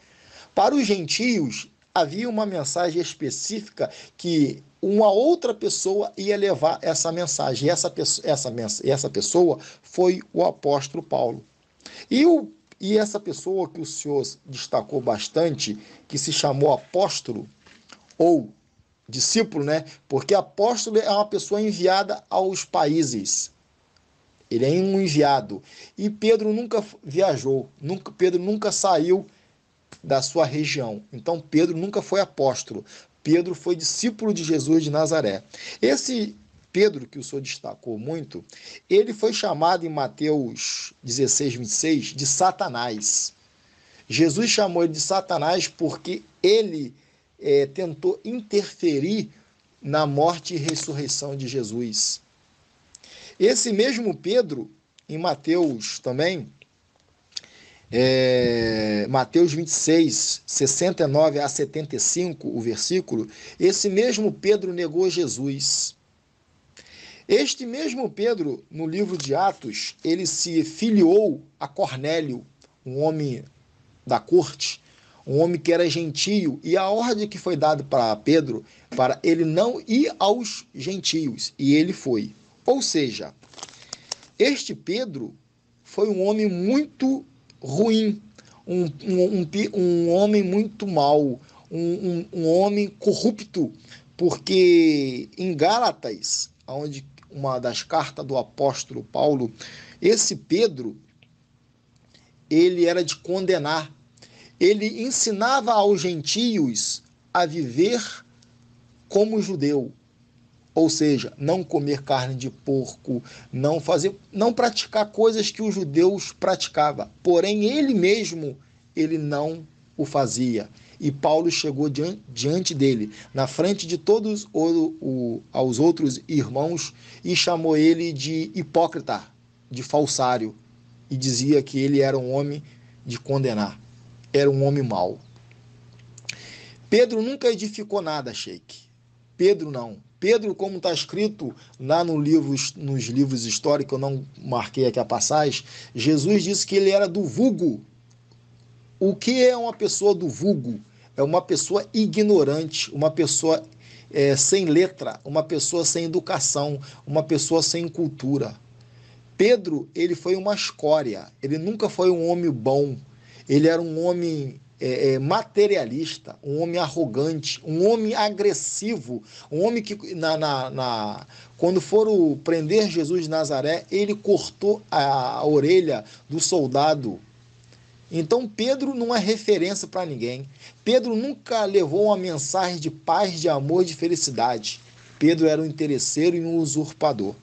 Para os gentios, havia uma mensagem específica que uma outra pessoa ia levar essa mensagem. E essa pessoa foi o apóstolo Paulo. E essa pessoa que o senhor destacou bastante, que se chamou apóstolo, ou discípulo, né? Porque apóstolo é uma pessoa enviada aos países. Ele é um enviado. E Pedro nunca viajou, Pedro nunca saiu da sua região. Então Pedro nunca foi apóstolo. Pedro foi discípulo de Jesus de Nazaré. Esse Pedro, que o senhor destacou muito, ele foi chamado em Mateus 16, 26, de Satanás. Jesus chamou ele de Satanás porque ele tentou interferir na morte e ressurreição de Jesus. Esse mesmo Pedro, em Mateus também, Mateus 26, 69 a 75, o versículo, esse mesmo Pedro negou Jesus. Este mesmo Pedro, no livro de Atos, ele se filiou a Cornélio, um homem da corte, um homem que era gentio, e a ordem que foi dada para Pedro, para ele não ir aos gentios, e ele foi. Ou seja, este Pedro foi um homem muito ruim, um homem muito mau, um homem corrupto, porque em Gálatas, onde uma das cartas do apóstolo Paulo, esse Pedro, ele era de condenar. Ele ensinava aos gentios a viver como judeu, ou seja, não comer carne de porco, não praticar coisas que os judeus praticavam. Porém, ele mesmo, ele não o fazia. E Paulo chegou diante dele, na frente de todos os outros irmãos, e chamou ele de hipócrita, de falsário, e dizia que ele era um homem de condenar, era um homem mau. Pedro nunca edificou nada, Sheik. Pedro não. Pedro, como está escrito lá nos livros históricos, eu não marquei aqui a passagem, Jesus disse que ele era do vulgo. O que é uma pessoa do vulgo? É uma pessoa ignorante, uma pessoa sem letra, uma pessoa sem educação, uma pessoa sem cultura. Pedro, ele foi uma escória, ele nunca foi um homem bom, ele era um homem materialista, um homem arrogante, um homem agressivo, um homem que, quando foram prender Jesus de Nazaré, ele cortou a orelha do soldado. Então Pedro não é referência para ninguém. Pedro nunca levou uma mensagem de paz, de amor, de felicidade. Pedro era um interesseiro e um usurpador.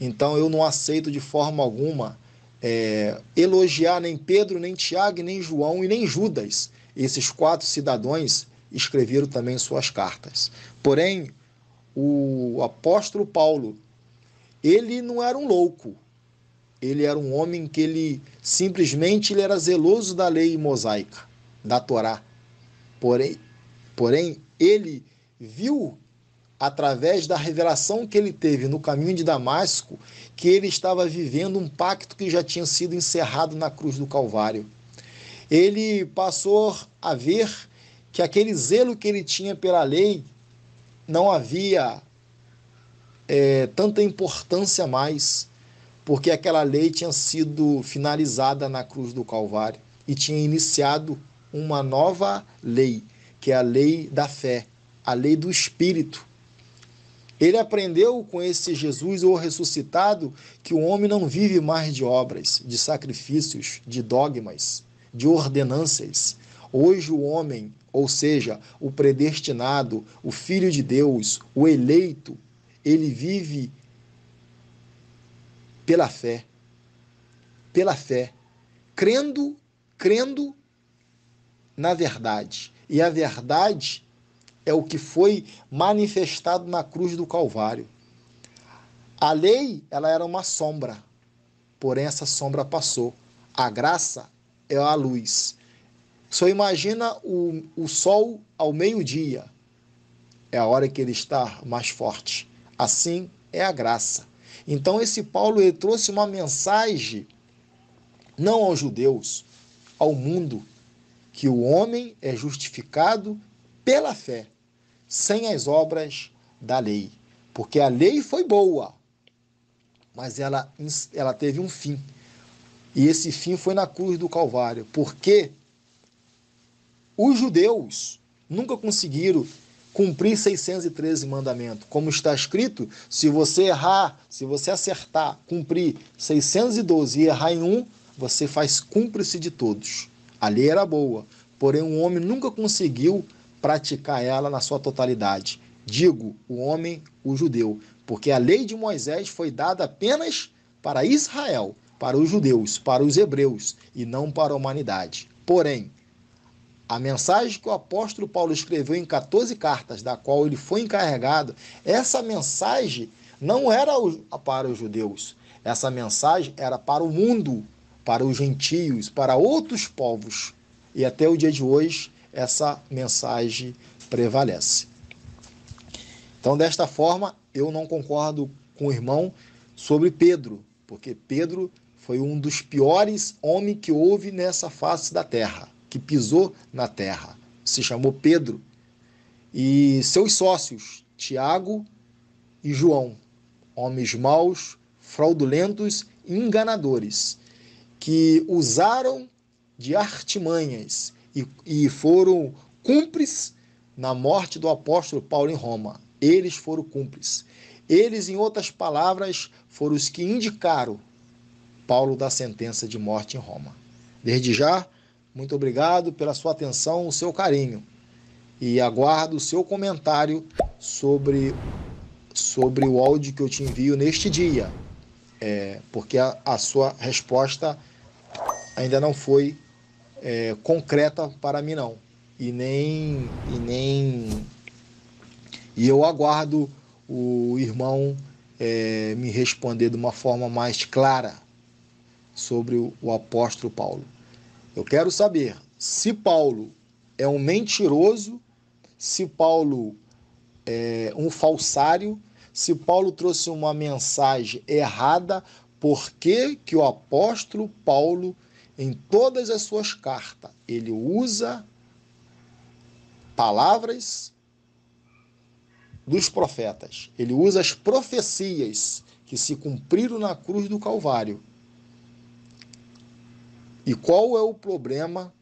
Então eu não aceito de forma alguma elogiar nem Pedro, nem Tiago, nem João e nem Judas. Esses 4 cidadãos escreveram também suas cartas. Porém, o apóstolo Paulo, ele não era um louco. Ele era um homem que ele era zeloso da lei mosaica, da Torá. Porém, ele viu, através da revelação que ele teve no caminho de Damasco, que ele estava vivendo um pacto que já tinha sido encerrado na cruz do Calvário. Ele passou a ver que aquele zelo que ele tinha pela lei não havia tanta importância mais, porque aquela lei tinha sido finalizada na cruz do Calvário e tinha iniciado uma nova lei, que é a lei da fé, a lei do Espírito. Ele aprendeu com esse Jesus, o ressuscitado, que o homem não vive mais de obras, de sacrifícios, de dogmas, de ordenanças. Hoje o homem ou seja, o predestinado, o Filho de Deus, o eleito, ele vive pela fé, crendo na verdade. E a verdade é o que foi manifestado na cruz do Calvário. A lei, ela era uma sombra, porém essa sombra passou. A graça é a luz. Só imagina o sol ao meio-dia, é a hora que ele está mais forte. Assim é a graça. Então esse Paulo, ele trouxe uma mensagem, não aos judeus, ao mundo, que o homem é justificado pela fé, sem as obras da lei. Porque a lei foi boa, mas ela teve um fim. E esse fim foi na cruz do Calvário. Porque os judeus nunca conseguiram cumprir 613 mandamentos. Como está escrito, se você errar, se você acertar, cumprir 612 e errar em um, você faz cúmplice de todos. A lei era boa, porém o homem nunca conseguiu praticar ela na sua totalidade. Digo, o homem, o judeu, porque a lei de Moisés foi dada apenas para Israel, para os judeus, para os hebreus, e não para a humanidade. Porém, a mensagem que o apóstolo Paulo escreveu em 14 cartas, da qual ele foi encarregado, essa mensagem não era para os judeus. Essa mensagem era para o mundo, para os gentios, para outros povos. E até o dia de hoje, essa mensagem prevalece. Então, desta forma, eu não concordo com o irmão sobre Pedro, porque Pedro foi um dos piores homens que houve nessa face da terra, que pisou na terra. Se chamou Pedro. E seus sócios, Tiago e João, homens maus, fraudulentos e enganadores, que usaram de artimanhas e foram cúmplices na morte do apóstolo Paulo em Roma. Eles foram cúmplices. Eles, em outras palavras, foram os que indicaram Paulo da sentença de morte em Roma. Desde já, muito obrigado pela sua atenção, o seu carinho. E aguardo o seu comentário sobre o áudio que eu te envio neste dia. Porque a sua resposta ainda não foi concreta para mim, não. E eu aguardo o irmão me responder de uma forma mais clara sobre o apóstolo Paulo. Eu quero saber se Paulo é um mentiroso, se Paulo é um falsário, se Paulo trouxe uma mensagem errada, por que o apóstolo Paulo, em todas as suas cartas, ele usa palavras dos profetas, ele usa as profecias que se cumpriram na cruz do Calvário. E qual é o problema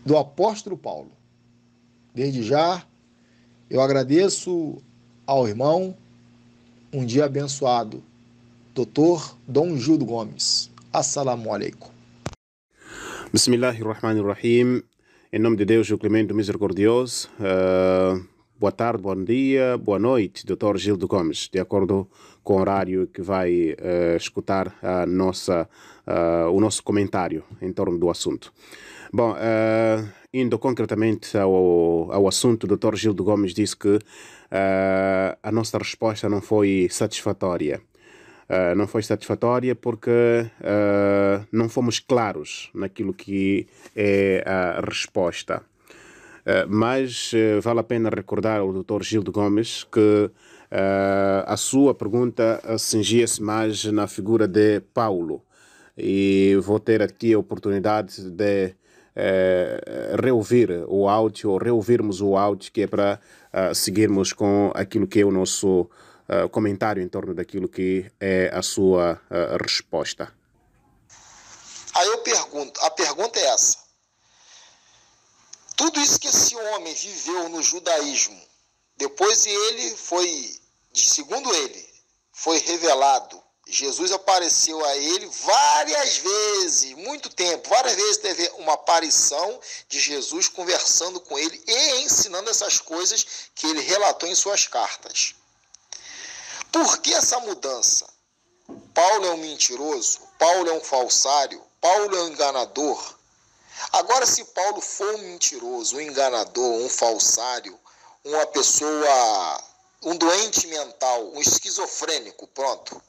do apóstolo Paulo? Desde já, eu agradeço ao irmão, um dia abençoado, Dr. Dom Gildo Gomes. Assalamu alaikum. Bismillahirrahmanirrahim. Em nome de Deus, o Clemente, o Misericordioso. Boa tarde, bom dia, boa noite, Dr. Gildo Gomes, de acordo com o horário que vai escutar o nosso comentário em torno do assunto. Bom, indo concretamente ao assunto, o Dr. Gildo Gomes disse que a nossa resposta não foi satisfatória. Não foi satisfatória porque não fomos claros naquilo que é a resposta. Mas vale a pena recordar ao Dr. Gildo Gomes que a sua pergunta cingia-se mais na figura de Paulo. E vou ter aqui a oportunidade de reouvir o áudio, ou reouvirmos o áudio, que é para seguirmos com aquilo que é o nosso comentário em torno daquilo que é a sua resposta. Aí eu pergunto, a pergunta é essa. Tudo isso que esse homem viveu no judaísmo, depois segundo ele, foi revelado Jesus apareceu a ele várias vezes, muito tempo, várias vezes teve uma aparição de Jesus conversando com ele e ensinando essas coisas que ele relatou em suas cartas. Por que essa mudança? Paulo é um mentiroso, Paulo é um falsário, Paulo é um enganador. Agora, se Paulo for um mentiroso, um enganador, um falsário, uma pessoa, um doente mental, um esquizofrênico, pronto.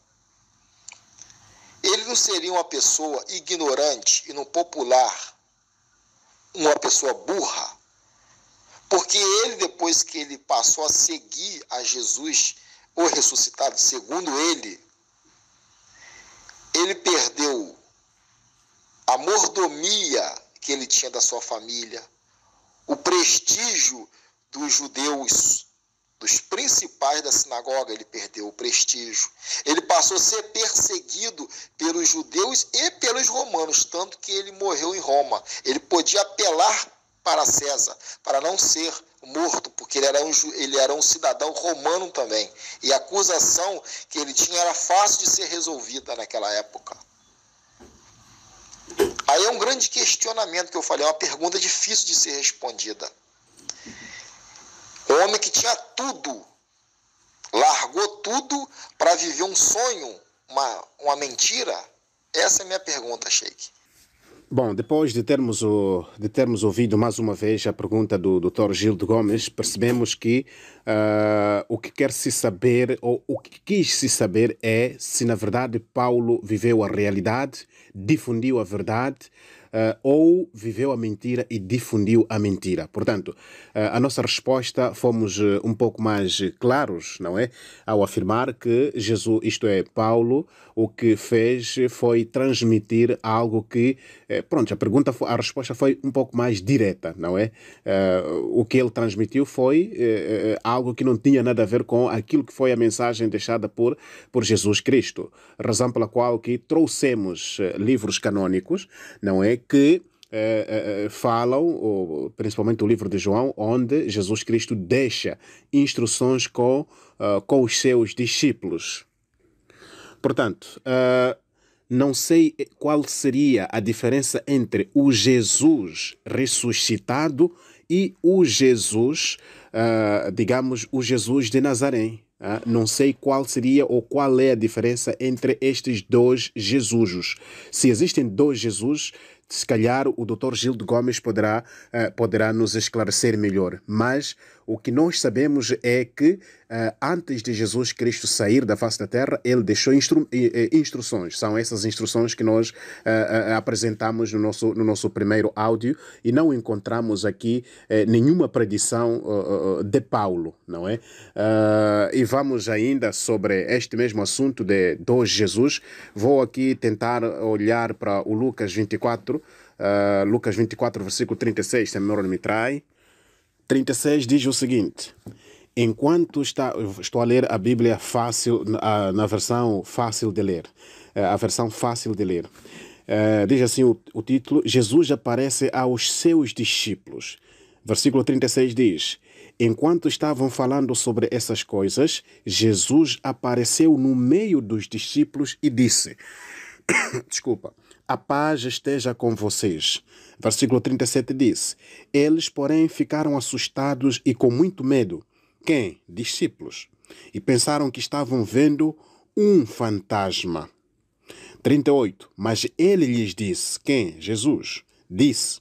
Ele não seria uma pessoa ignorante e no popular, uma pessoa burra? Porque ele, depois que ele passou a seguir a Jesus, o ressuscitado, segundo ele perdeu a mordomia que ele tinha da sua família, o prestígio dos judeus, dos principais da sinagoga, ele perdeu o prestígio. Ele passou a ser perseguido pelos judeus e pelos romanos, tanto que ele morreu em Roma. Ele podia apelar para César, para não ser morto, porque ele era um cidadão romano também. E a acusação que ele tinha era fácil de ser resolvida naquela época. Aí é um grande questionamento que eu falei, é uma pergunta difícil de ser respondida. Um homem que tinha tudo, largou tudo para viver um sonho, uma mentira? Essa é a minha pergunta, Sheik. Bom, depois de termos ouvido mais uma vez a pergunta do Dr. Gildo Gomes, percebemos que o que quer se saber, ou o que quis se saber é se na verdade Paulo viveu a realidade, difundiu a verdade, ou viveu a mentira e difundiu a mentira. Portanto, a nossa resposta, fomos um pouco mais claros, não é? Ao afirmar que Jesus, isto é, Paulo, o que fez foi transmitir algo que, pronto, a resposta foi um pouco mais direta, não é? O que ele transmitiu foi algo que não tinha nada a ver com aquilo que foi a mensagem deixada por Jesus Cristo. Razão pela qual que trouxemos livros canônicos, não é? Que falam, principalmente o livro de João, onde Jesus Cristo deixa instruções com os seus discípulos. Portanto, não sei qual seria a diferença entre o Jesus ressuscitado e o Jesus, digamos, o Jesus de Nazaré. Não sei qual seria ou qual é a diferença entre estes dois Jesusos. Se existem dois Jesus, se calhar o Dr. Gildo Gomes poderá nos esclarecer melhor. Mas o que nós sabemos é que antes de Jesus Cristo sair da face da terra, ele deixou instruções. São essas instruções que nós apresentamos no nosso primeiro áudio e não encontramos aqui nenhuma predição de Paulo, não é? E vamos ainda sobre este mesmo assunto de dois Jesus. Vou aqui tentar olhar para o Lucas 24, versículo 36, se a memória não me trai. 36 diz o seguinte: enquanto estou a ler a Bíblia fácil, na versão fácil de ler, a versão fácil de ler, diz assim o título: Jesus aparece aos seus discípulos. Versículo 36 diz: enquanto estavam falando sobre essas coisas, Jesus apareceu no meio dos discípulos e disse: desculpa, a paz esteja com vocês. Versículo 37 diz: eles, porém, ficaram assustados e com muito medo. Quem? Discípulos. E pensaram que estavam vendo um fantasma. 38. Mas ele lhes disse: quem? Jesus. Disse: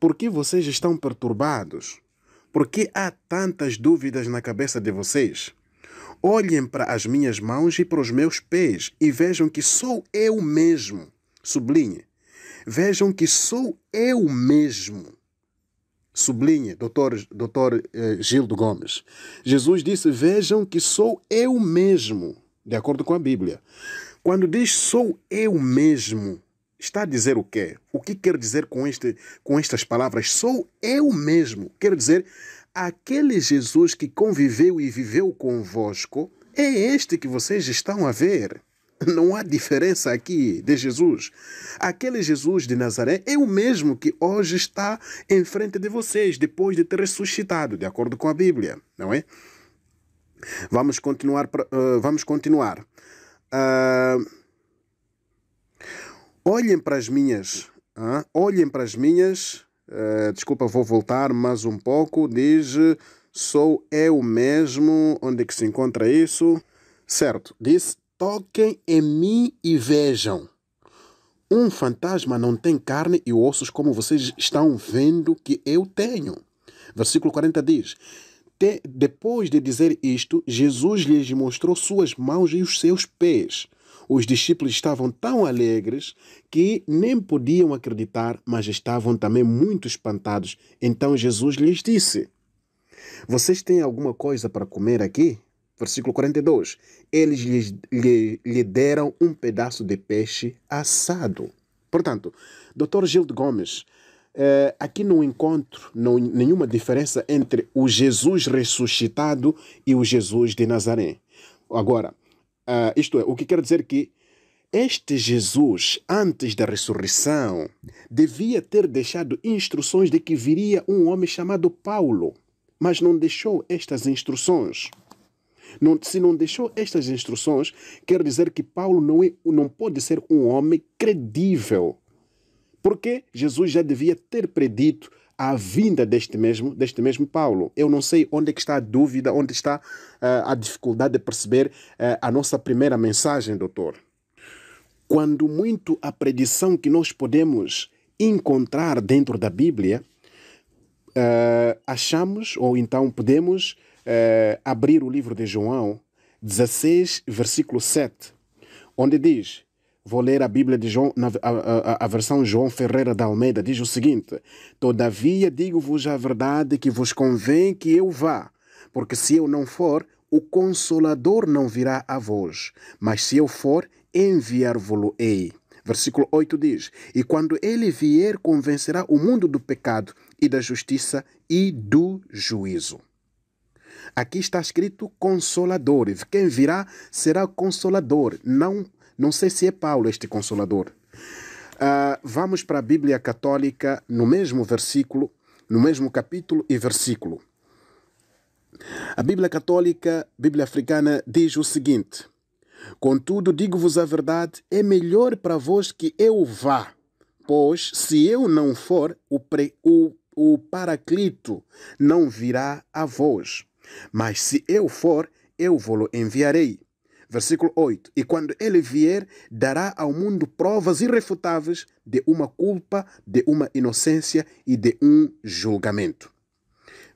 por que vocês estão perturbados? Por que há tantas dúvidas na cabeça de vocês? Olhem para as minhas mãos e para os meus pés e vejam que sou eu mesmo. Sublinhe. Vejam que sou eu mesmo. Sublinhe, doutor Gildo Gomes. Jesus disse: vejam que sou eu mesmo, de acordo com a Bíblia. Quando diz sou eu mesmo, está a dizer o quê? O que quer dizer com estas palavras? Sou eu mesmo. Quer dizer, aquele Jesus que conviveu e viveu convosco é este que vocês estão a ver. Não há diferença aqui de Jesus. Aquele Jesus de Nazaré é o mesmo que hoje está em frente de vocês, depois de ter ressuscitado, de acordo com a Bíblia, não é? Vamos continuar. Ah, olhem para as minhas. Olhem para as minhas. Desculpa, vou voltar mais um pouco. Diz, sou eu mesmo. Onde é que se encontra isso? Certo. Diz, toquem em mim e vejam. Um fantasma não tem carne e ossos como vocês estão vendo que eu tenho. Versículo 40 diz, depois de dizer isto, Jesus lhes mostrou suas mãos e os seus pés. Os discípulos estavam tão alegres que nem podiam acreditar, mas estavam também muito espantados. Então Jesus lhes disse, vocês têm alguma coisa para comer aqui? Versículo 42. Eles lhe deram um pedaço de peixe assado. Portanto, Dr. Gildo Gomes, aqui não encontro nenhuma diferença entre o Jesus ressuscitado e o Jesus de Nazaré. Agora, isto é, o que quer dizer que este Jesus, antes da ressurreição, devia ter deixado instruções de que viria um homem chamado Paulo, mas não deixou estas instruções. Se não deixou estas instruções, quer dizer que Paulo não pode ser um homem credível. Porque Jesus já devia ter predito a vinda deste mesmo Paulo. Eu não sei onde é que está a dúvida, onde está a dificuldade de perceber a nossa primeira mensagem, doutor. Quando muito a predição que nós podemos encontrar dentro da Bíblia, achamos, ou então podemos abrir o livro de João 16, versículo 7, onde diz, vou ler a Bíblia de João, a versão João Ferreira da Almeida, diz o seguinte, todavia digo-vos a verdade que vos convém que eu vá, porque se eu não for, o Consolador não virá a vós, mas se eu for, enviar-vos-ei. Versículo 8 diz, e quando ele vier, convencerá o mundo do pecado e da justiça e do juízo. Aqui está escrito Consolador. Quem virá será Consolador. Não sei se é Paulo este Consolador. Vamos para a Bíblia Católica no mesmo versículo, no mesmo capítulo e versículo. A Bíblia Católica, Bíblia Africana, diz o seguinte, contudo, digo-vos a verdade, é melhor para vós que eu vá, pois se eu não for, o Paraclito não virá a vós. Mas se eu for, eu vou-lo enviarei. Versículo 8. E quando ele vier, dará ao mundo provas irrefutáveis de uma culpa, de uma inocência e de um julgamento.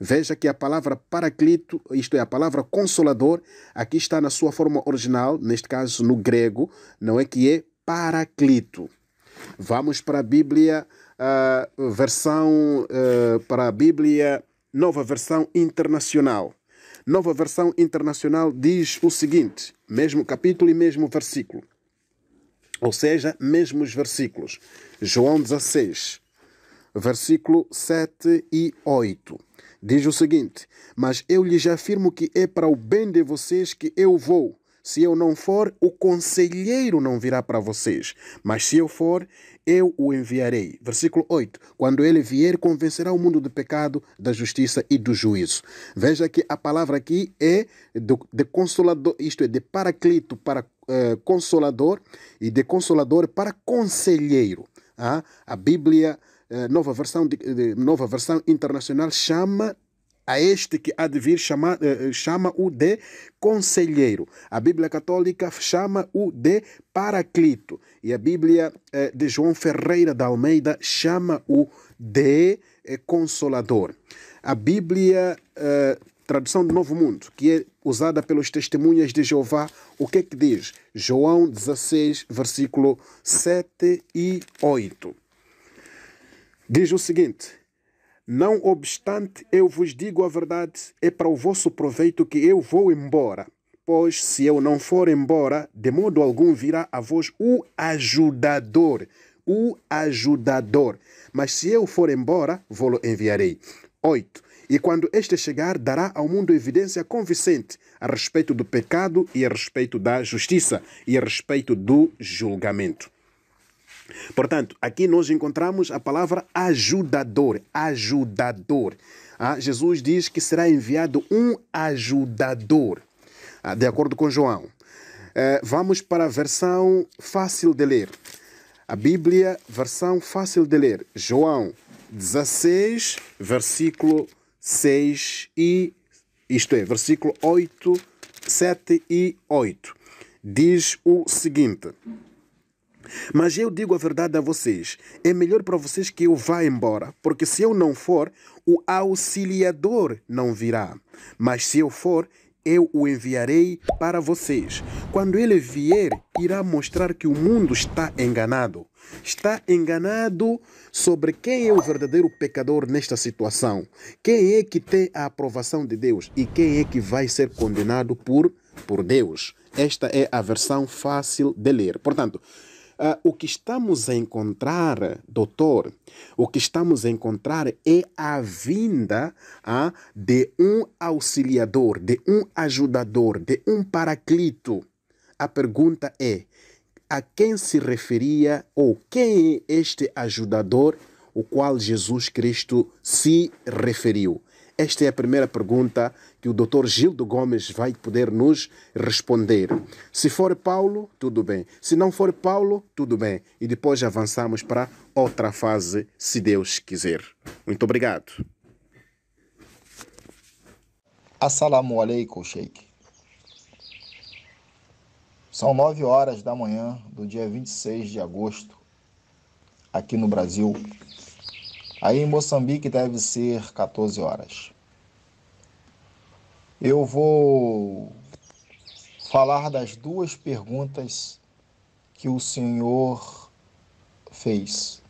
Veja que a palavra Paraclito, isto é, a palavra Consolador, aqui está na sua forma original, neste caso no grego, não é que é Paraclito. Vamos para a Bíblia, para a Bíblia, Nova Versão Internacional. Nova Versão Internacional diz o seguinte, mesmo capítulo e mesmo versículo. Ou seja, mesmos versículos. João 16, versículo 7 e 8. Diz o seguinte, mas eu lhes afirmo que é para o bem de vocês que eu vou. Se eu não for, o conselheiro não virá para vocês. Mas se eu for, eu o enviarei. Versículo 8. Quando ele vier, convencerá o mundo do pecado, da justiça e do juízo. Veja que a palavra aqui é de consolador, isto é, de paraclito para consolador e de consolador para conselheiro. A Bíblia, Nova Versão Internacional, chama a este que há de vir, chama-o de conselheiro. A Bíblia Católica chama-o de Paraclito. E a Bíblia de João Ferreira da Almeida chama-o de Consolador. A Bíblia, tradução do Novo Mundo, que é usada pelos testemunhas de Jeová, o que é que diz? João 16, versículo 7 e 8. Diz o seguinte, não obstante, eu vos digo a verdade, é para o vosso proveito que eu vou embora. Pois, se eu não for embora, de modo algum virá a vós o ajudador. O ajudador. Mas se eu for embora, vou-lo enviarei. 8. E quando este chegar, dará ao mundo evidência convincente a respeito do pecado e a respeito da justiça e a respeito do julgamento. Portanto, aqui nós encontramos a palavra ajudador. Ajudador. Jesus diz que será enviado um ajudador, de acordo com João. Vamos para a versão fácil de ler. A Bíblia, versão fácil de ler. João 16, versículo 6 versículo 8, 7 e 8. Diz o seguinte: mas eu digo a verdade a vocês, é melhor para vocês que eu vá embora, porque se eu não for, o auxiliador não virá. Mas se eu for, eu o enviarei para vocês. Quando ele vier, irá mostrar que o mundo está enganado. Está enganado sobre quem é o verdadeiro pecador nesta situação. Quem é que tem a aprovação de Deus e quem é que vai ser condenado por Deus. Esta é a versão fácil de ler. Portanto, o que estamos a encontrar, doutor, o que estamos a encontrar é a vinda de um auxiliador, de um ajudador, de um paraclito. A pergunta é: a quem se referia ou quem é este ajudador o qual Jesus Cristo se referiu? Esta é a primeira pergunta que o Dr. Gildo Gomes vai poder nos responder. Se for Paulo, tudo bem. Se não for Paulo, tudo bem. E depois avançamos para outra fase, se Deus quiser. Muito obrigado. Assalamu alaikum, Sheikh. São 9 horas da manhã do dia 26 de agosto, aqui no Brasil. Aí em Moçambique deve ser 14 horas. Eu vou falar das duas perguntas que o senhor fez.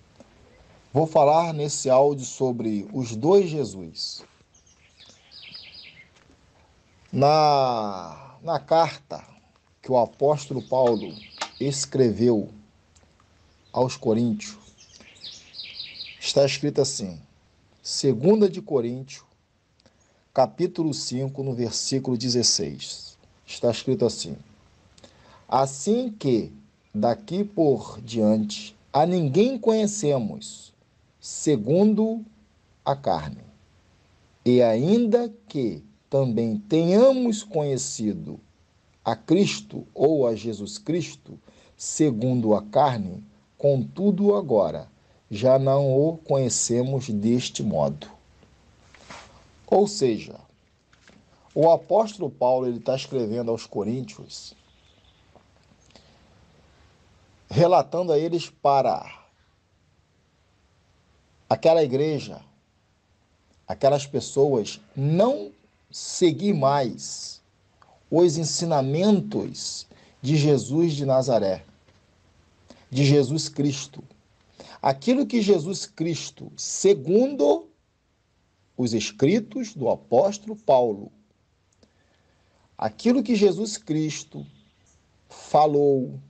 Vou falar nesse áudio sobre os dois Jesus. Na carta que o apóstolo Paulo escreveu aos Coríntios, está escrito assim, 2 de Coríntios, capítulo 5, no versículo 16. Está escrito assim: assim que daqui por diante a ninguém conhecemos segundo a carne, e ainda que também tenhamos conhecido a Cristo ou a Jesus Cristo segundo a carne, contudo agora já não o conhecemos deste modo. Ou seja, o apóstolo Paulo está escrevendo aos Coríntios, relatando a eles para aquela igreja, aquelas pessoas, não seguir mais os ensinamentos de Jesus de Nazaré, de Jesus Cristo. Aquilo que Jesus Cristo, segundo os escritos do apóstolo Paulo, aquilo que Jesus Cristo falou,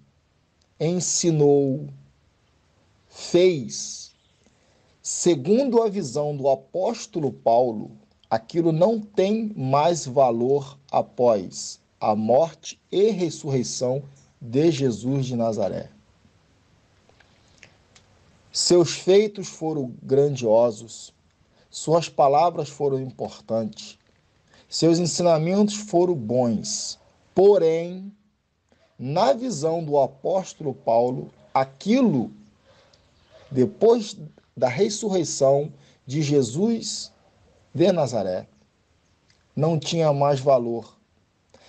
ensinou, fez, segundo a visão do apóstolo Paulo, aquilo não tem mais valor após a morte e ressurreição de Jesus de Nazaré. Seus feitos foram grandiosos, suas palavras foram importantes, seus ensinamentos foram bons. Porém, na visão do apóstolo Paulo, aquilo, depois da ressurreição de Jesus de Nazaré, não tinha mais valor.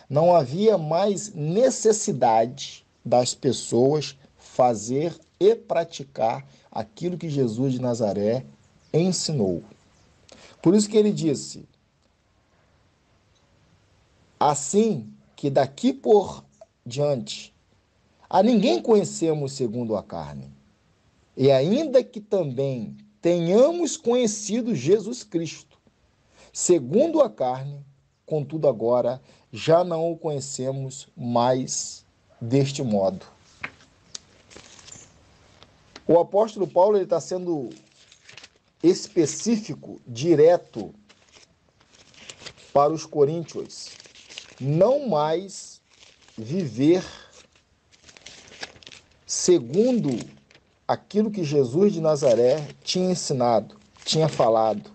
Não havia mais necessidade das pessoas fazer e praticar aquilo que Jesus de Nazaré ensinou. Por isso que ele disse, assim que daqui por diante a ninguém conhecemos segundo a carne, e ainda que também tenhamos conhecido Jesus Cristo segundo a carne, contudo agora já não o conhecemos mais deste modo. O apóstolo Paulo está sendo específico, direto para os coríntios. Não mais viver segundo aquilo que Jesus de Nazaré tinha ensinado, tinha falado,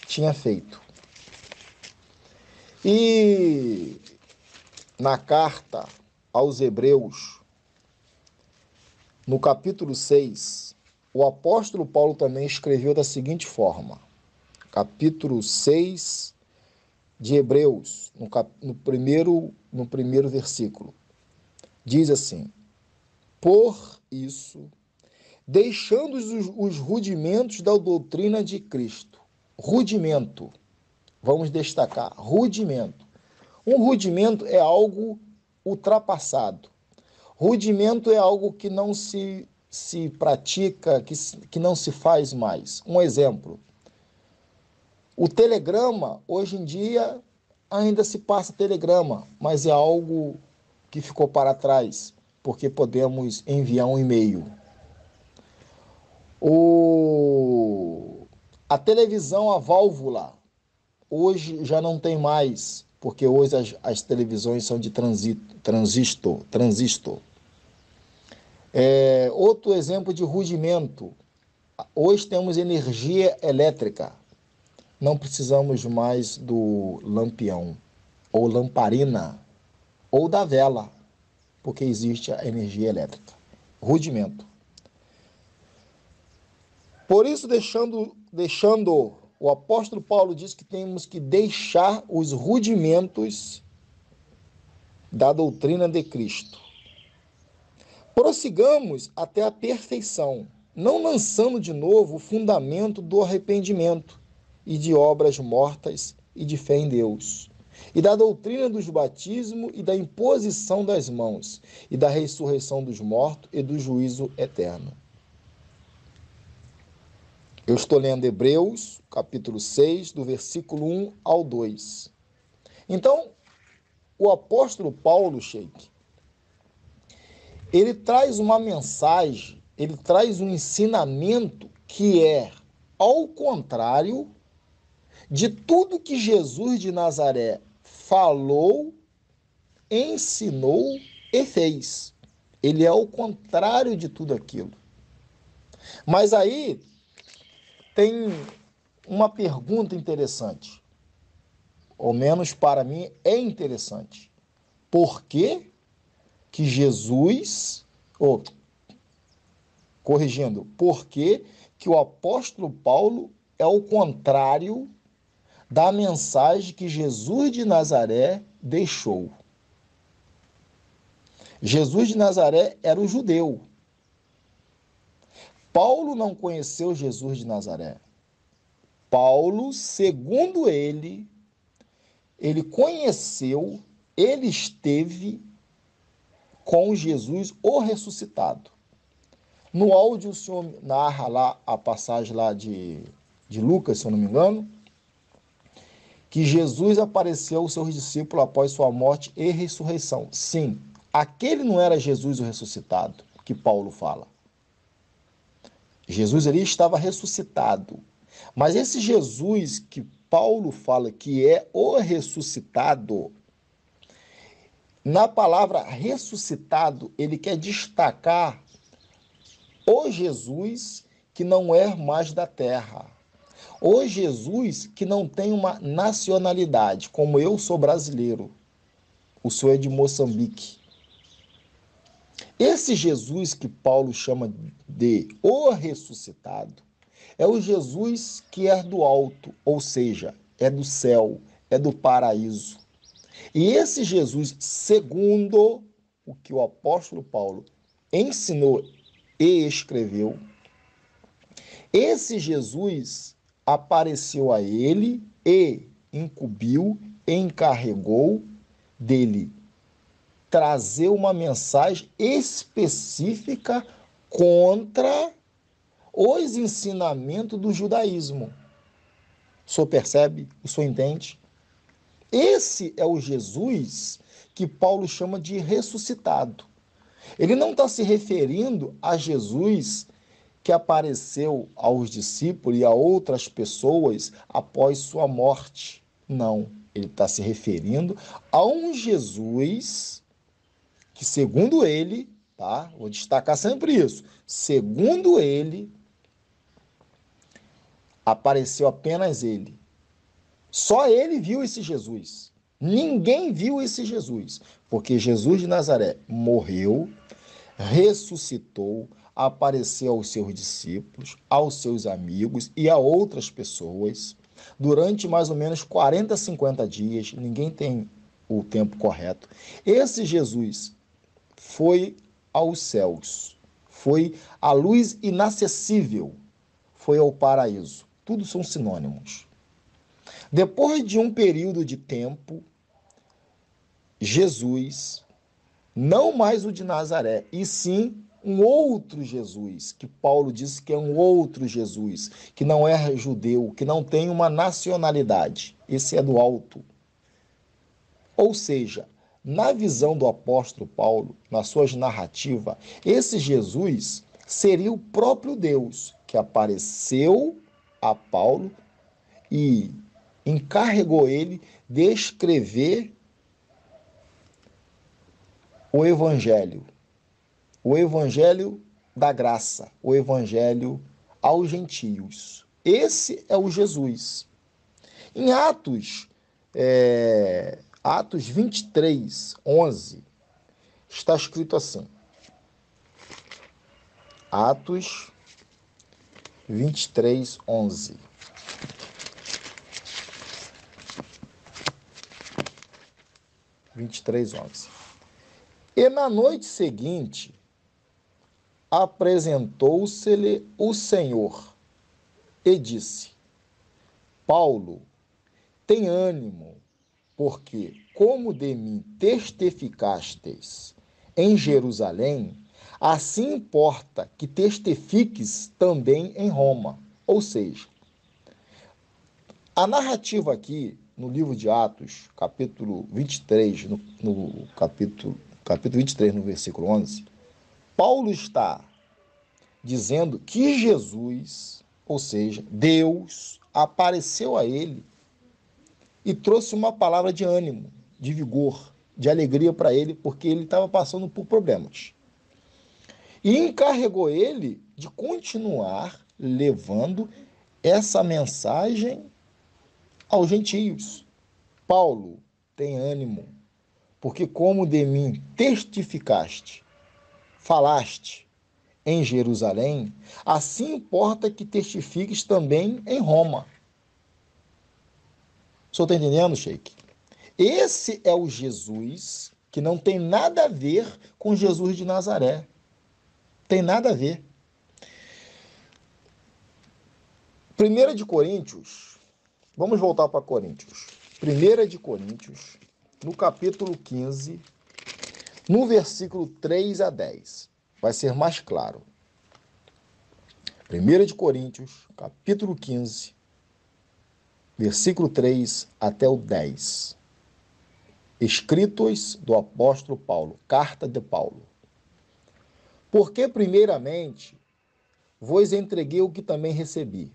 tinha feito. E na carta aos Hebreus, no capítulo 6, o apóstolo Paulo também escreveu da seguinte forma. Capítulo 6 de Hebreus, no primeiro versículo. Diz assim: por isso, deixando os rudimentos da doutrina de Cristo. Rudimento. Vamos destacar. Rudimento. Um rudimento é algo ultrapassado. Rudimento é algo que não se pratica, que não se faz mais. Um exemplo. O telegrama, hoje em dia, ainda se passa telegrama, mas é algo que ficou para trás, porque podemos enviar um e-mail. A televisão a válvula, hoje já não tem mais, porque hoje as televisões são de transistor. Outro exemplo de rudimento, hoje temos energia elétrica, não precisamos mais do lampião, ou lamparina, ou da vela, porque existe a energia elétrica. Rudimento. Por isso, deixando, o apóstolo Paulo diz que temos que deixar os rudimentos da doutrina de Cristo. Prossigamos até a perfeição, não lançando de novo o fundamento do arrependimento e de obras mortas e de fé em Deus, e da doutrina dos batismos e da imposição das mãos, e da ressurreição dos mortos e do juízo eterno. Eu estou lendo Hebreus, capítulo 6, do versículo 1 ao 2. Então, o apóstolo Paulo, Sheik, ele traz uma mensagem, ele traz um ensinamento que é ao contrário de tudo que Jesus de Nazaré falou, ensinou e fez. Ele é o contrário de tudo aquilo. Mas aí tem uma pergunta interessante, ou menos para mim é interessante. Por que Jesus, por que o apóstolo Paulo é o contrário da mensagem que Jesus de Nazaré deixou? Jesus de Nazaré era o judeu. Paulo não conheceu Jesus de Nazaré. Paulo, segundo ele conheceu, ele esteve com Jesus, o ressuscitado. No áudio, o Senhor narra lá a passagem lá de Lucas, se eu não me engano, que Jesus apareceu aos seus discípulos após sua morte e ressurreição. Sim, aquele não era Jesus o ressuscitado, que Paulo fala. Jesus ali estava ressuscitado. Mas esse Jesus que Paulo fala que é o ressuscitado, na palavra ressuscitado, ele quer destacar o Jesus que não é mais da terra. O Jesus que não tem uma nacionalidade, como eu sou brasileiro, o senhor é de Moçambique. Esse Jesus que Paulo chama de o ressuscitado é o Jesus que é do alto, ou seja, é do céu, é do paraíso. E esse Jesus, segundo o que o apóstolo Paulo ensinou e escreveu, esse Jesus apareceu a ele e incumbiu, encarregou dele trazer uma mensagem específica contra os ensinamentos do judaísmo. O senhor percebe? O senhor entende? Esse é o Jesus que Paulo chama de ressuscitado. Ele não está se referindo a Jesus que apareceu aos discípulos e a outras pessoas após sua morte. Não, ele está se referindo a um Jesus que, segundo ele, tá? Vou destacar sempre isso, segundo ele, apareceu apenas ele. Só ele viu esse Jesus. Ninguém viu esse Jesus, porque Jesus de Nazaré morreu, ressuscitou, apareceu aos seus discípulos, aos seus amigos e a outras pessoas durante mais ou menos 40, 50 dias, ninguém tem o tempo correto. Esse Jesus foi aos céus, foi à luz inacessível, foi ao paraíso. Tudo são sinônimos. Depois de um período de tempo, Jesus, não mais o de Nazaré, e sim um outro Jesus, que Paulo disse que é um outro Jesus, que não é judeu, que não tem uma nacionalidade. Esse é do alto. Ou seja, na visão do apóstolo Paulo, nas suas narrativas, esse Jesus seria o próprio Deus que apareceu a Paulo e encarregou ele de escrever o Evangelho da graça, o Evangelho aos gentios. Esse é o Jesus. Em Atos 23, 11, está escrito assim. Atos 23, 11. E na noite seguinte, apresentou-se-lhe o Senhor e disse: Paulo, tem ânimo, porque, como de mim testificastes em Jerusalém, assim importa que testifiques também em Roma. Ou seja, a narrativa aqui, no livro de Atos, capítulo 23, no capítulo 23, no versículo 11, Paulo está dizendo que Jesus, ou seja, Deus, apareceu a ele e trouxe uma palavra de ânimo, de vigor, de alegria para ele, porque ele estava passando por problemas. E encarregou ele de continuar levando essa mensagem aos gentios. Paulo, tem ânimo, porque como de mim testificaste, falaste em Jerusalém, assim importa que testifiques também em Roma. O senhor está entendendo, Sheik? Esse é o Jesus que não tem nada a ver com Jesus de Nazaré. Tem nada a ver. 1 de Coríntios, vamos voltar para Coríntios. 1 de Coríntios, no capítulo 15, no versículo 3 a 10. Vai ser mais claro. 1 de Coríntios, capítulo 15, versículo 3 até o 10. Escritos do apóstolo Paulo, carta de Paulo. Porque, primeiramente, vos entreguei o que também recebi,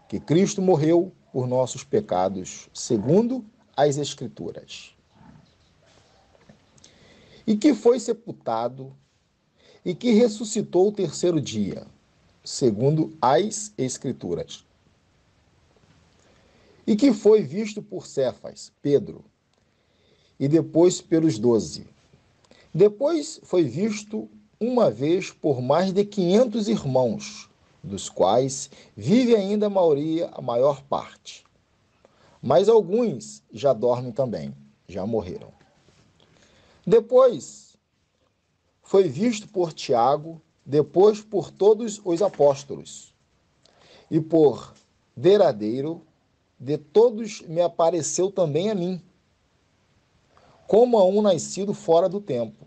que Cristo morreu por nossos pecados, segundo as Escrituras, e que foi sepultado, e que ressuscitou o terceiro dia, segundo as Escrituras, e que foi visto por Cefas, Pedro, e depois pelos 12. Depois foi visto uma vez por mais de 500 irmãos, dos quais vive ainda a maior parte. Mas alguns já dormem também, já morreram. Depois foi visto por Tiago, depois por todos os apóstolos. E por derradeiro de todos me apareceu também a mim, como a um nascido fora do tempo.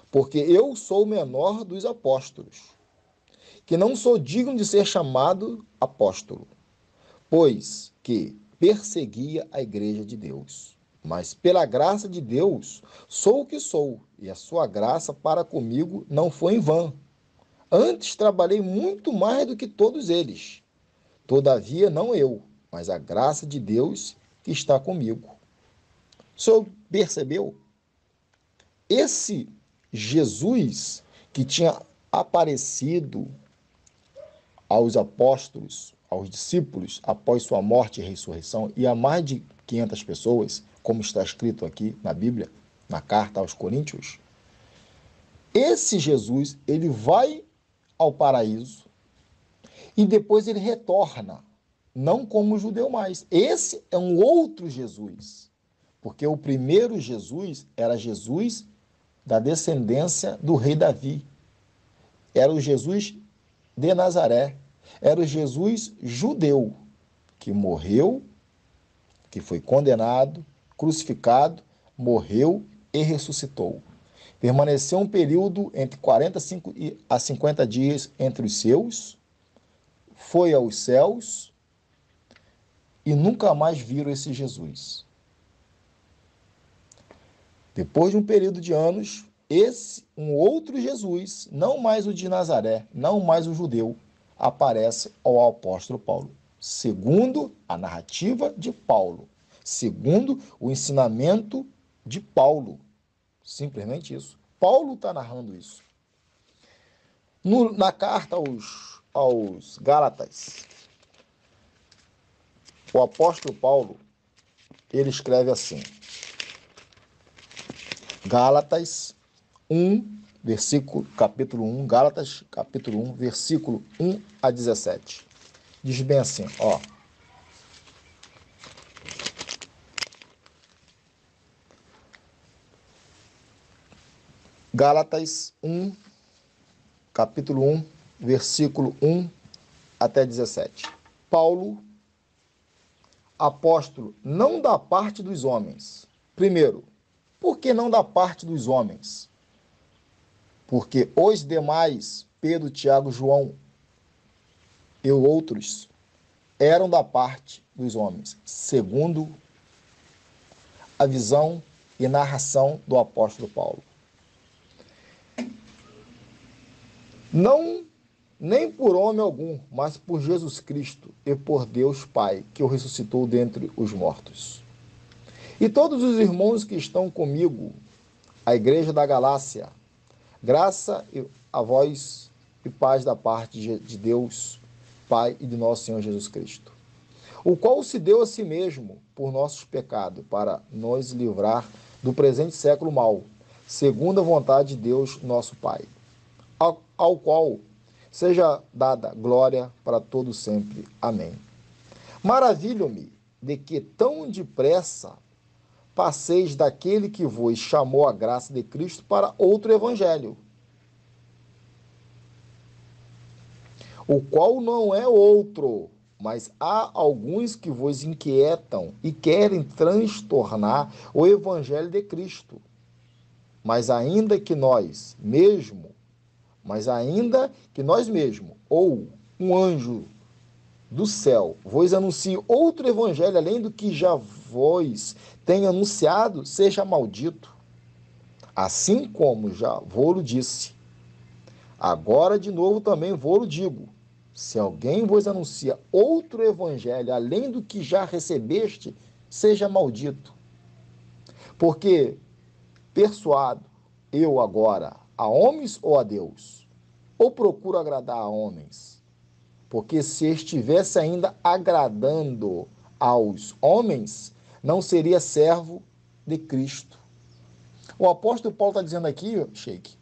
Porque eu sou o menor dos apóstolos, que não sou digno de ser chamado apóstolo, pois que perseguia a igreja de Deus. Mas pela graça de Deus sou o que sou, e a sua graça para comigo não foi em vão. Antes trabalhei muito mais do que todos eles. Todavia não eu, mas a graça de Deus que está comigo. O senhor percebeu? Esse Jesus que tinha aparecido aos apóstolos, aos discípulos, após sua morte e ressurreição, e há mais de 500 pessoas, como está escrito aqui na Bíblia, na carta aos Coríntios. Esse Jesus, ele vai ao paraíso e depois ele retorna, não como judeu mais. Esse é um outro Jesus, porque o primeiro Jesus era Jesus da descendência do rei Davi. Era o Jesus de Nazaré, era o Jesus judeu, que morreu, que foi condenado, crucificado, morreu e ressuscitou. Permaneceu um período entre 45 a 50 dias entre os seus, foi aos céus e nunca mais viram esse Jesus. Depois de um período de anos, um outro Jesus, não mais o de Nazaré, não mais o judeu, aparece ao apóstolo Paulo, segundo a narrativa de Paulo, segundo o ensinamento de Paulo. Simplesmente isso. Paulo está narrando isso. Na carta aos Gálatas, o apóstolo Paulo, ele escreve assim, Gálatas 1, capítulo 1, Gálatas, capítulo 1, versículo 1 a 17. Diz bem assim, ó. Gálatas 1, capítulo 1, versículo 1 até 17. Paulo, apóstolo, não da parte dos homens. Primeiro, por que não da parte dos homens? Porque os demais, Pedro, Tiago, João e outros, eram da parte dos homens, segundo a visão e narração do apóstolo Paulo. Não, nem por homem algum, mas por Jesus Cristo e por Deus Pai, que o ressuscitou dentre os mortos. E todos os irmãos que estão comigo, a igreja da Galácia, graça a vós e paz da parte de Deus, Pai e de nosso Senhor Jesus Cristo, o qual se deu a si mesmo por nossos pecados, para nos livrar do presente século mau, segundo a vontade de Deus, nosso Pai, ao qual seja dada glória para todo sempre. Amém. Maravilho-me de que tão depressa passeis daquele que vos chamou a graça de Cristo para outro evangelho, o qual não é outro, mas há alguns que vos inquietam e querem transtornar o evangelho de Cristo. Mas ainda que nós mesmos, ou um anjo do céu vos anuncie outro evangelho além do que já vos tenho anunciado, seja maldito. Assim como já vou-lo disse, agora de novo também vou-lo digo, se alguém vos anuncia outro evangelho além do que já recebeste, seja maldito. Porque persuado eu agora a homens ou a Deus? Ou procuro agradar a homens? Porque se estivesse ainda agradando aos homens, não seria servo de Cristo. O apóstolo Paulo está dizendo aqui, Sheik,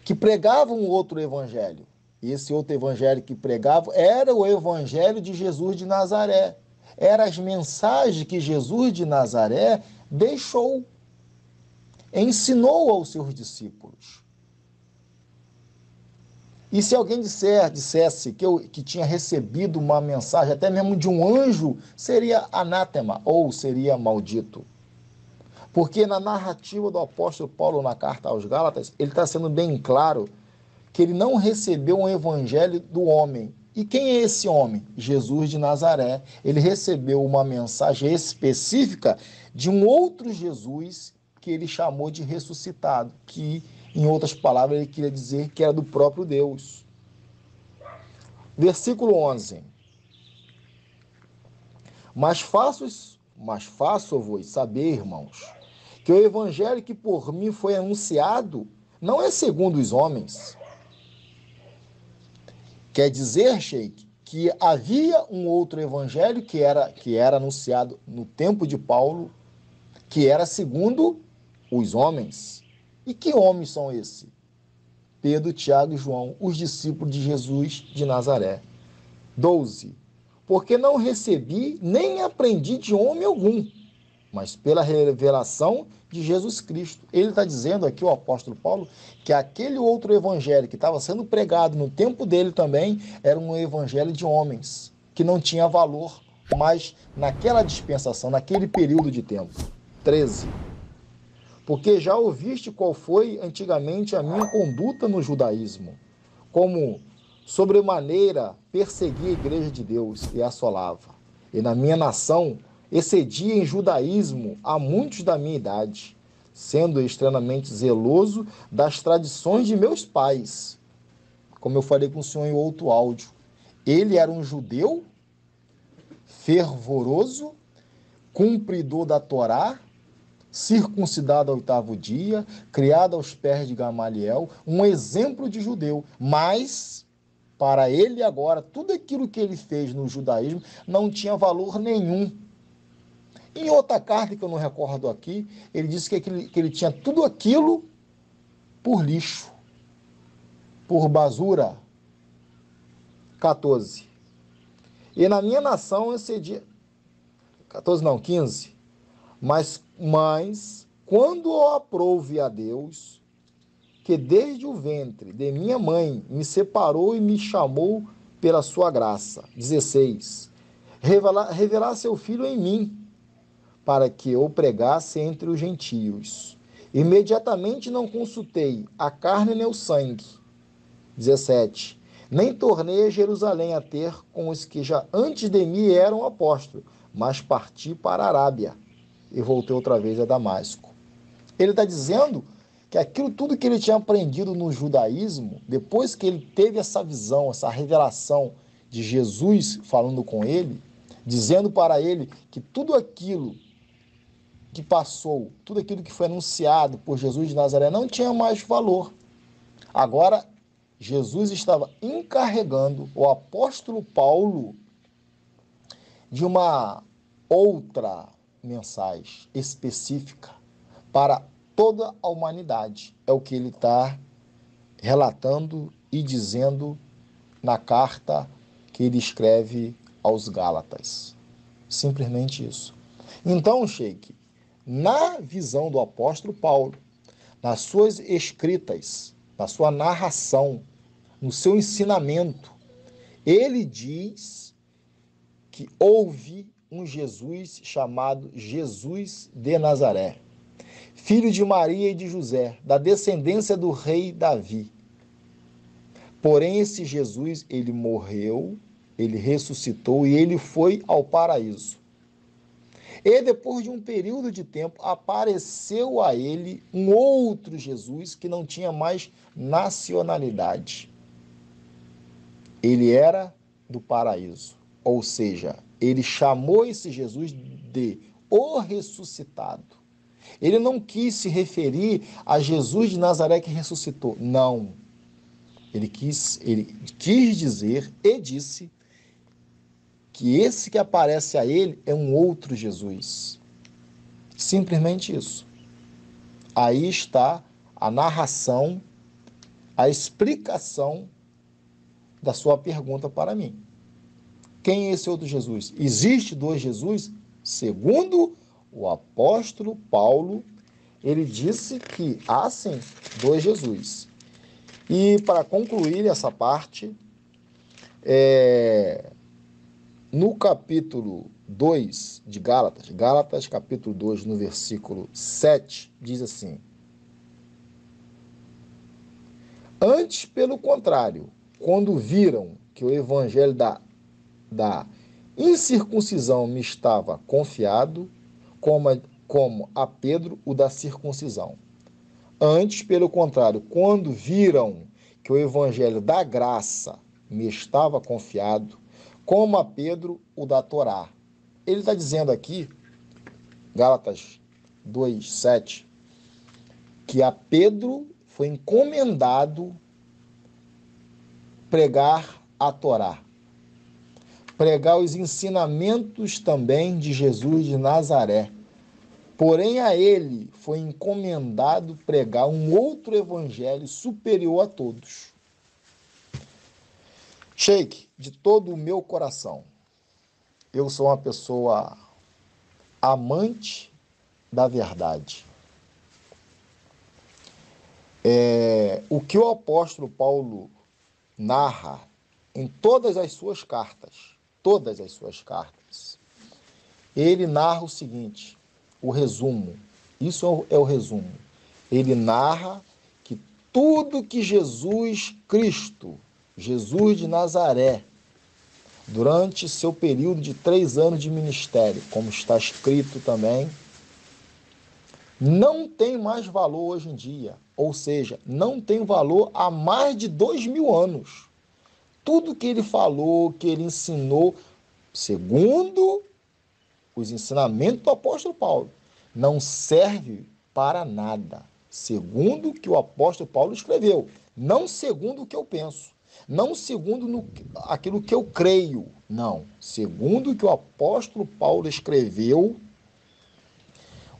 que pregava um outro evangelho. E esse outro evangelho que pregava era o evangelho de Jesus de Nazaré. Eram as mensagens que Jesus de Nazaré deixou, ensinou aos seus discípulos. E se alguém dissesse que tinha recebido uma mensagem, até mesmo de um anjo, seria anátema, ou seria maldito. Porque na narrativa do apóstolo Paulo na carta aos Gálatas, ele está sendo bem claro que ele não recebeu um evangelho do homem. E quem é esse homem? Jesus de Nazaré. Ele recebeu uma mensagem específica de um outro Jesus que ele chamou de ressuscitado, que, em outras palavras, ele queria dizer que era do próprio Deus. Versículo 11. Mas faço-vos saber, irmãos, que o evangelho que por mim foi anunciado não é segundo os homens. Quer dizer, Sheik, que havia um outro evangelho que era anunciado no tempo de Paulo, que era segundo os homens. E que homens são esses? Pedro, Tiago e João, os discípulos de Jesus de Nazaré. 12. Porque não recebi nem aprendi de homem algum, mas pela revelação de Jesus Cristo. Ele está dizendo aqui, o apóstolo Paulo, que aquele outro evangelho que estava sendo pregado no tempo dele também era um evangelho de homens, que não tinha valor mais naquela dispensação, naquele período de tempo. 13. Porque já ouviste qual foi antigamente a minha conduta no judaísmo, como sobremaneira perseguia a igreja de Deus e assolava. E na minha nação excedia em judaísmo a muitos da minha idade, sendo extremamente zeloso das tradições de meus pais. Como eu falei com o senhor em outro áudio, ele era um judeu fervoroso, cumpridor da Torá, circuncidado ao 8º dia, criado aos pés de Gamaliel, um exemplo de judeu, mas para ele agora, tudo aquilo que ele fez no judaísmo não tinha valor nenhum. Em outra carta, que eu não recordo aqui, ele disse que ele tinha tudo aquilo por lixo, por basura. 14. E na minha nação excedia... 14 não, 15. Mas quando eu aprouve a Deus, que desde o ventre de minha mãe me separou e me chamou pela sua graça. 16. Revelar seu Filho em mim, para que eu pregasse entre os gentios. Imediatamente não consultei a carne nem o sangue. 17. Nem tornei a Jerusalém a ter com os que já antes de mim eram apóstolos, mas parti para a Arábia e voltei outra vez a Damasco. Ele está dizendo que aquilo tudo que ele tinha aprendido no judaísmo, depois que ele teve essa visão, essa revelação de Jesus falando com ele, dizendo para ele que tudo aquilo que passou, tudo aquilo que foi anunciado por Jesus de Nazaré não tinha mais valor. Agora, Jesus estava encarregando o apóstolo Paulo de uma outra mensagem específica para toda a humanidade. É o que ele está relatando e dizendo na carta que ele escreve aos Gálatas. Simplesmente isso. Então, Sheik, na visão do apóstolo Paulo, nas suas escritas, na sua narração, no seu ensinamento, ele diz que houve um Jesus chamado Jesus de Nazaré, filho de Maria e de José, da descendência do rei Davi. Porém, esse Jesus, ele morreu, ele ressuscitou e ele foi ao paraíso. E depois de um período de tempo, apareceu a ele um outro Jesus que não tinha mais nacionalidade. Ele era do paraíso, ou seja, ele chamou esse Jesus de o ressuscitado. Ele não quis se referir a Jesus de Nazaré que ressuscitou. Não. Ele quis dizer e disse que esse que aparece a ele é um outro Jesus. Simplesmente isso. Aí está a narração, a explicação da sua pergunta para mim. Quem é esse outro Jesus? Existe dois Jesus? Segundo o apóstolo Paulo, ele disse que há sim dois Jesus. E para concluir essa parte, no capítulo 2 de Gálatas capítulo 2, no versículo 7, diz assim: Antes, pelo contrário, quando viram que o evangelho da incircuncisão me estava confiado, como a Pedro o da circuncisão. Antes, pelo contrário, quando viram que o evangelho da graça me estava confiado, como a Pedro o da Torá. Ele está dizendo aqui, Gálatas 2:7, que a Pedro foi encomendado pregar a Torá. pregar os ensinamentos também de Jesus de Nazaré. Porém, a ele foi encomendado pregar um outro evangelho superior a todos. Sheik, de todo o meu coração, eu sou uma pessoa amante da verdade. O que o apóstolo Paulo narra em todas as suas cartas, ele narra o seguinte, o resumo, isso é o resumo. Ele narra que tudo que Jesus Cristo, Jesus de Nazaré, durante seu período de 3 anos de ministério, como está escrito também, não tem mais valor hoje em dia, ou seja, não tem valor há mais de 2000 anos. Tudo que ele falou, que ele ensinou, segundo os ensinamentos do apóstolo Paulo, não serve para nada, segundo o que o apóstolo Paulo escreveu, não segundo o que eu penso, não segundo aquilo que eu creio, não, segundo o que o apóstolo Paulo escreveu,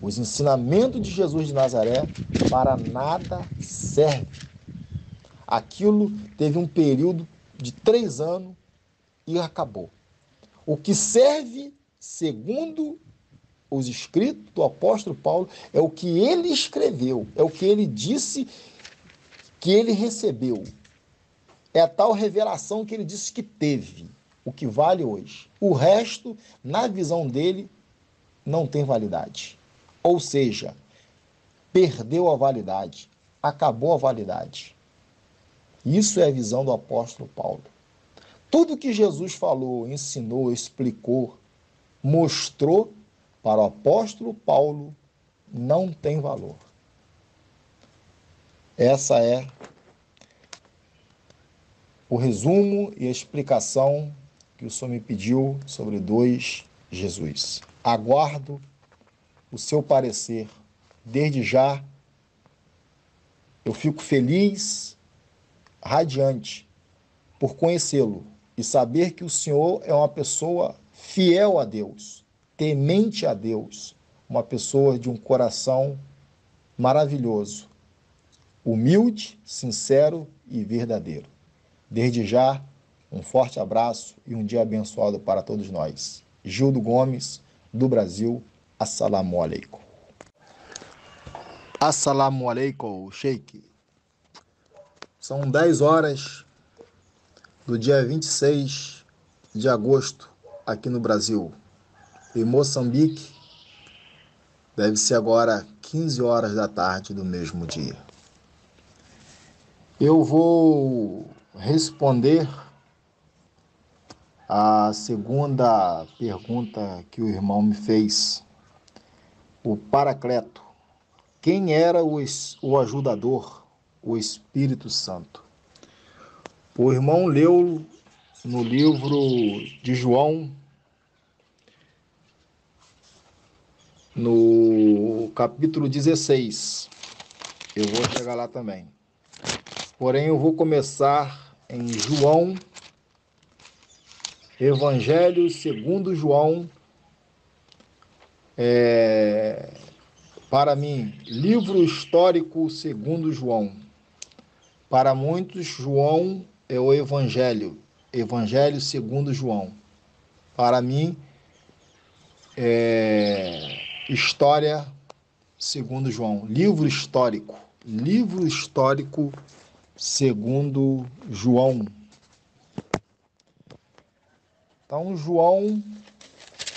os ensinamentos de Jesus de Nazaré para nada serve. Aquilo teve um período de 3 anos e acabou. O que serve, segundo os escritos do apóstolo Paulo, é o que ele escreveu, é o que ele disse que ele recebeu. É a tal revelação que ele disse que teve, o que vale hoje. O resto, na visão dele, não tem validade. Ou seja, perdeu a validade, acabou a validade. Isso é a visão do apóstolo Paulo. Tudo que Jesus falou, ensinou, explicou, mostrou, para o apóstolo Paulo não tem valor. Essa é o resumo e a explicação que o Senhor me pediu sobre 2 Jesus. Aguardo o seu parecer. Desde já, eu fico feliz, radiante, por conhecê-lo e saber que o Senhor é uma pessoa fiel a Deus, temente a Deus, uma pessoa de um coração maravilhoso, humilde, sincero e verdadeiro. Desde já, um forte abraço e um dia abençoado para todos nós. Gildo Gomes, do Brasil, assalamu alaikum. Assalamu alaikum, Sheik. São 10 horas do dia 26 de agosto, aqui no Brasil. Em Moçambique, deve ser agora 15 horas da tarde do mesmo dia. Eu vou responder a segunda pergunta que o irmão me fez. O Paracleto. Quem era o ajudador, o Espírito Santo? O irmão leu no livro de João, no capítulo 16. Eu vou chegar lá também. Porém, eu vou começar em João, Evangelho segundo João, para mim, livro histórico segundo João. Para muitos, João é o Evangelho, Evangelho segundo João. Para mim, história segundo João, livro histórico segundo João. Então, João,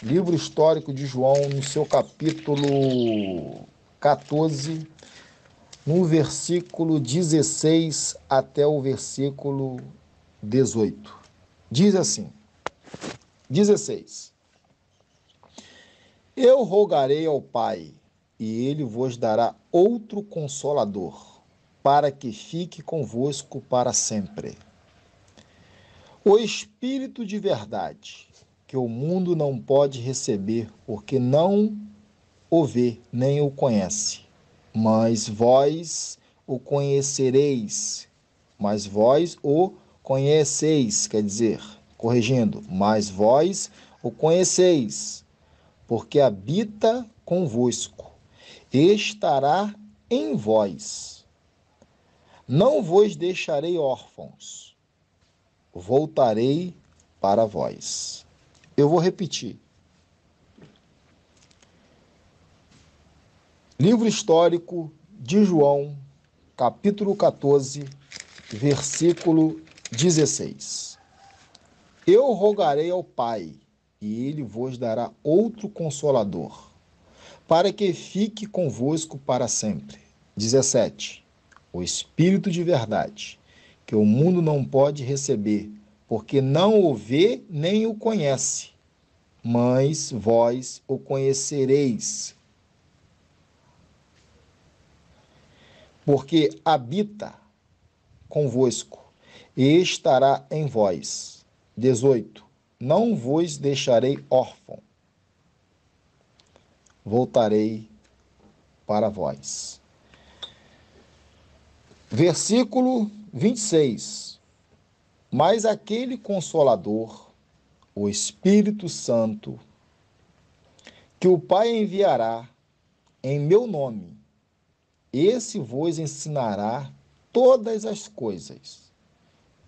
livro histórico de João, no seu capítulo 14, no versículo 16 até o versículo 18. Diz assim, 16. Eu rogarei ao Pai, e ele vos dará outro Consolador, para que fique convosco para sempre. O Espírito de verdade, que o mundo não pode receber, porque não o vê, nem o conhece. Mas vós o conhecereis, quer dizer, Corrigindo, mas vós o conheceis, porque habita convosco, e estará em vós. Não vos deixarei órfãos, voltarei para vós. Eu vou repetir. Livro histórico de João, capítulo 14, versículo 16. Eu rogarei ao Pai, e ele vos dará outro consolador, para que fique convosco para sempre. 17. O Espírito de verdade, que o mundo não pode receber, porque não o vê nem o conhece, mas vós o conhecereis, porque habita convosco e estará em vós. 18. Não vos deixarei órfão, voltarei para vós. Versículo 26. Mas aquele Consolador, o Espírito Santo, que o Pai enviará em meu nome, esse vos ensinará todas as coisas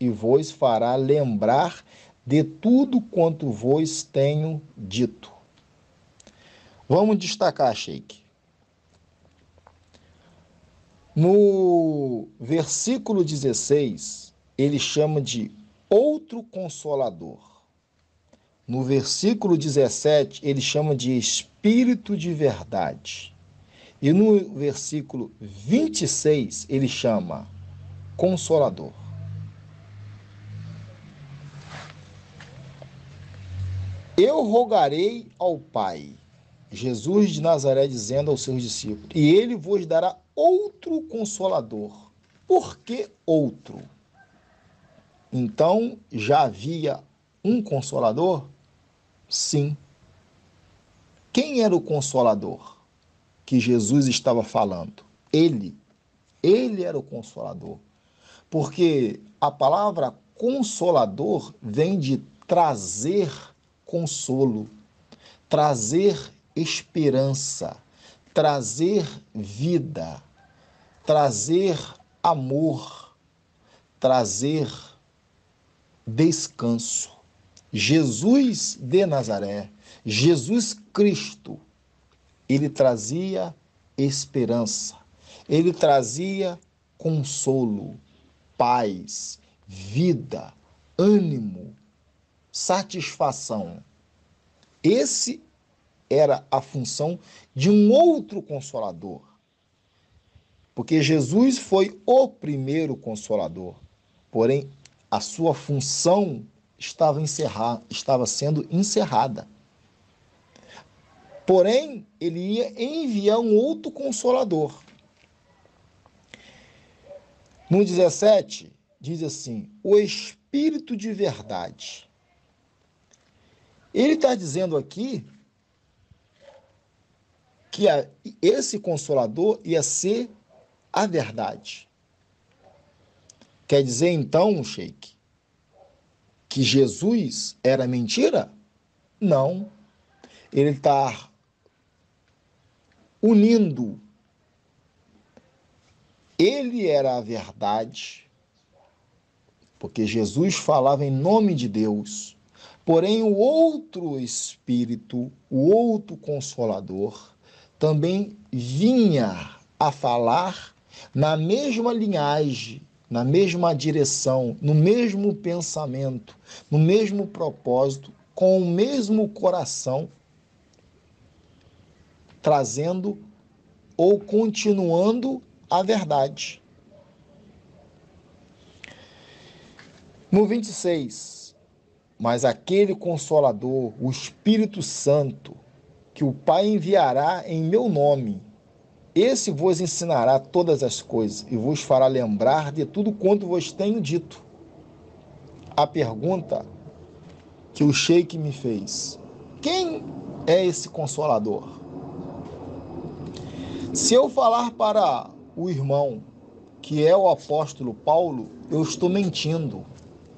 e vos fará lembrar de tudo quanto vos tenho dito. Vamos destacar, Sheik. No versículo 16, ele chama de outro consolador. No versículo 17, ele chama de Espírito de verdade. E no versículo 26, ele chama Consolador. Eu rogarei ao Pai, Jesus de Nazaré dizendo aos seus discípulos, e ele vos dará outro Consolador. Por que outro? Então, já havia um Consolador? Sim. Quem era o Consolador que Jesus estava falando? Ele. Ele era o Consolador. Porque a palavra Consolador vem de trazer consolo, trazer esperança, trazer vida, trazer amor, trazer descanso. Jesus de Nazaré, Jesus Cristo, ele trazia esperança, ele trazia consolo, paz, vida, ânimo, satisfação. Esse era a função de um outro consolador. Porque Jesus foi o primeiro consolador. Porém, a sua função estava sendo encerrada. Porém, ele ia enviar um outro consolador. No 17, diz assim, o Espírito de verdade. Ele está dizendo aqui que esse Consolador ia ser a verdade. Quer dizer, então, Sheik, que Jesus era mentira? Não. Ele está unindo. Ele era a verdade, porque Jesus falava em nome de Deus. Porém, o outro Espírito, o outro Consolador, também vinha a falar na mesma linhagem, na mesma direção, no mesmo pensamento, no mesmo propósito, com o mesmo coração, trazendo ou continuando a verdade. No 26, mas aquele Consolador, o Espírito Santo, que o Pai enviará em meu nome, esse vos ensinará todas as coisas e vos fará lembrar de tudo quanto vos tenho dito. A pergunta que o Sheik me fez: quem é esse Consolador? Se eu falar para o irmão que é o apóstolo Paulo, eu estou mentindo.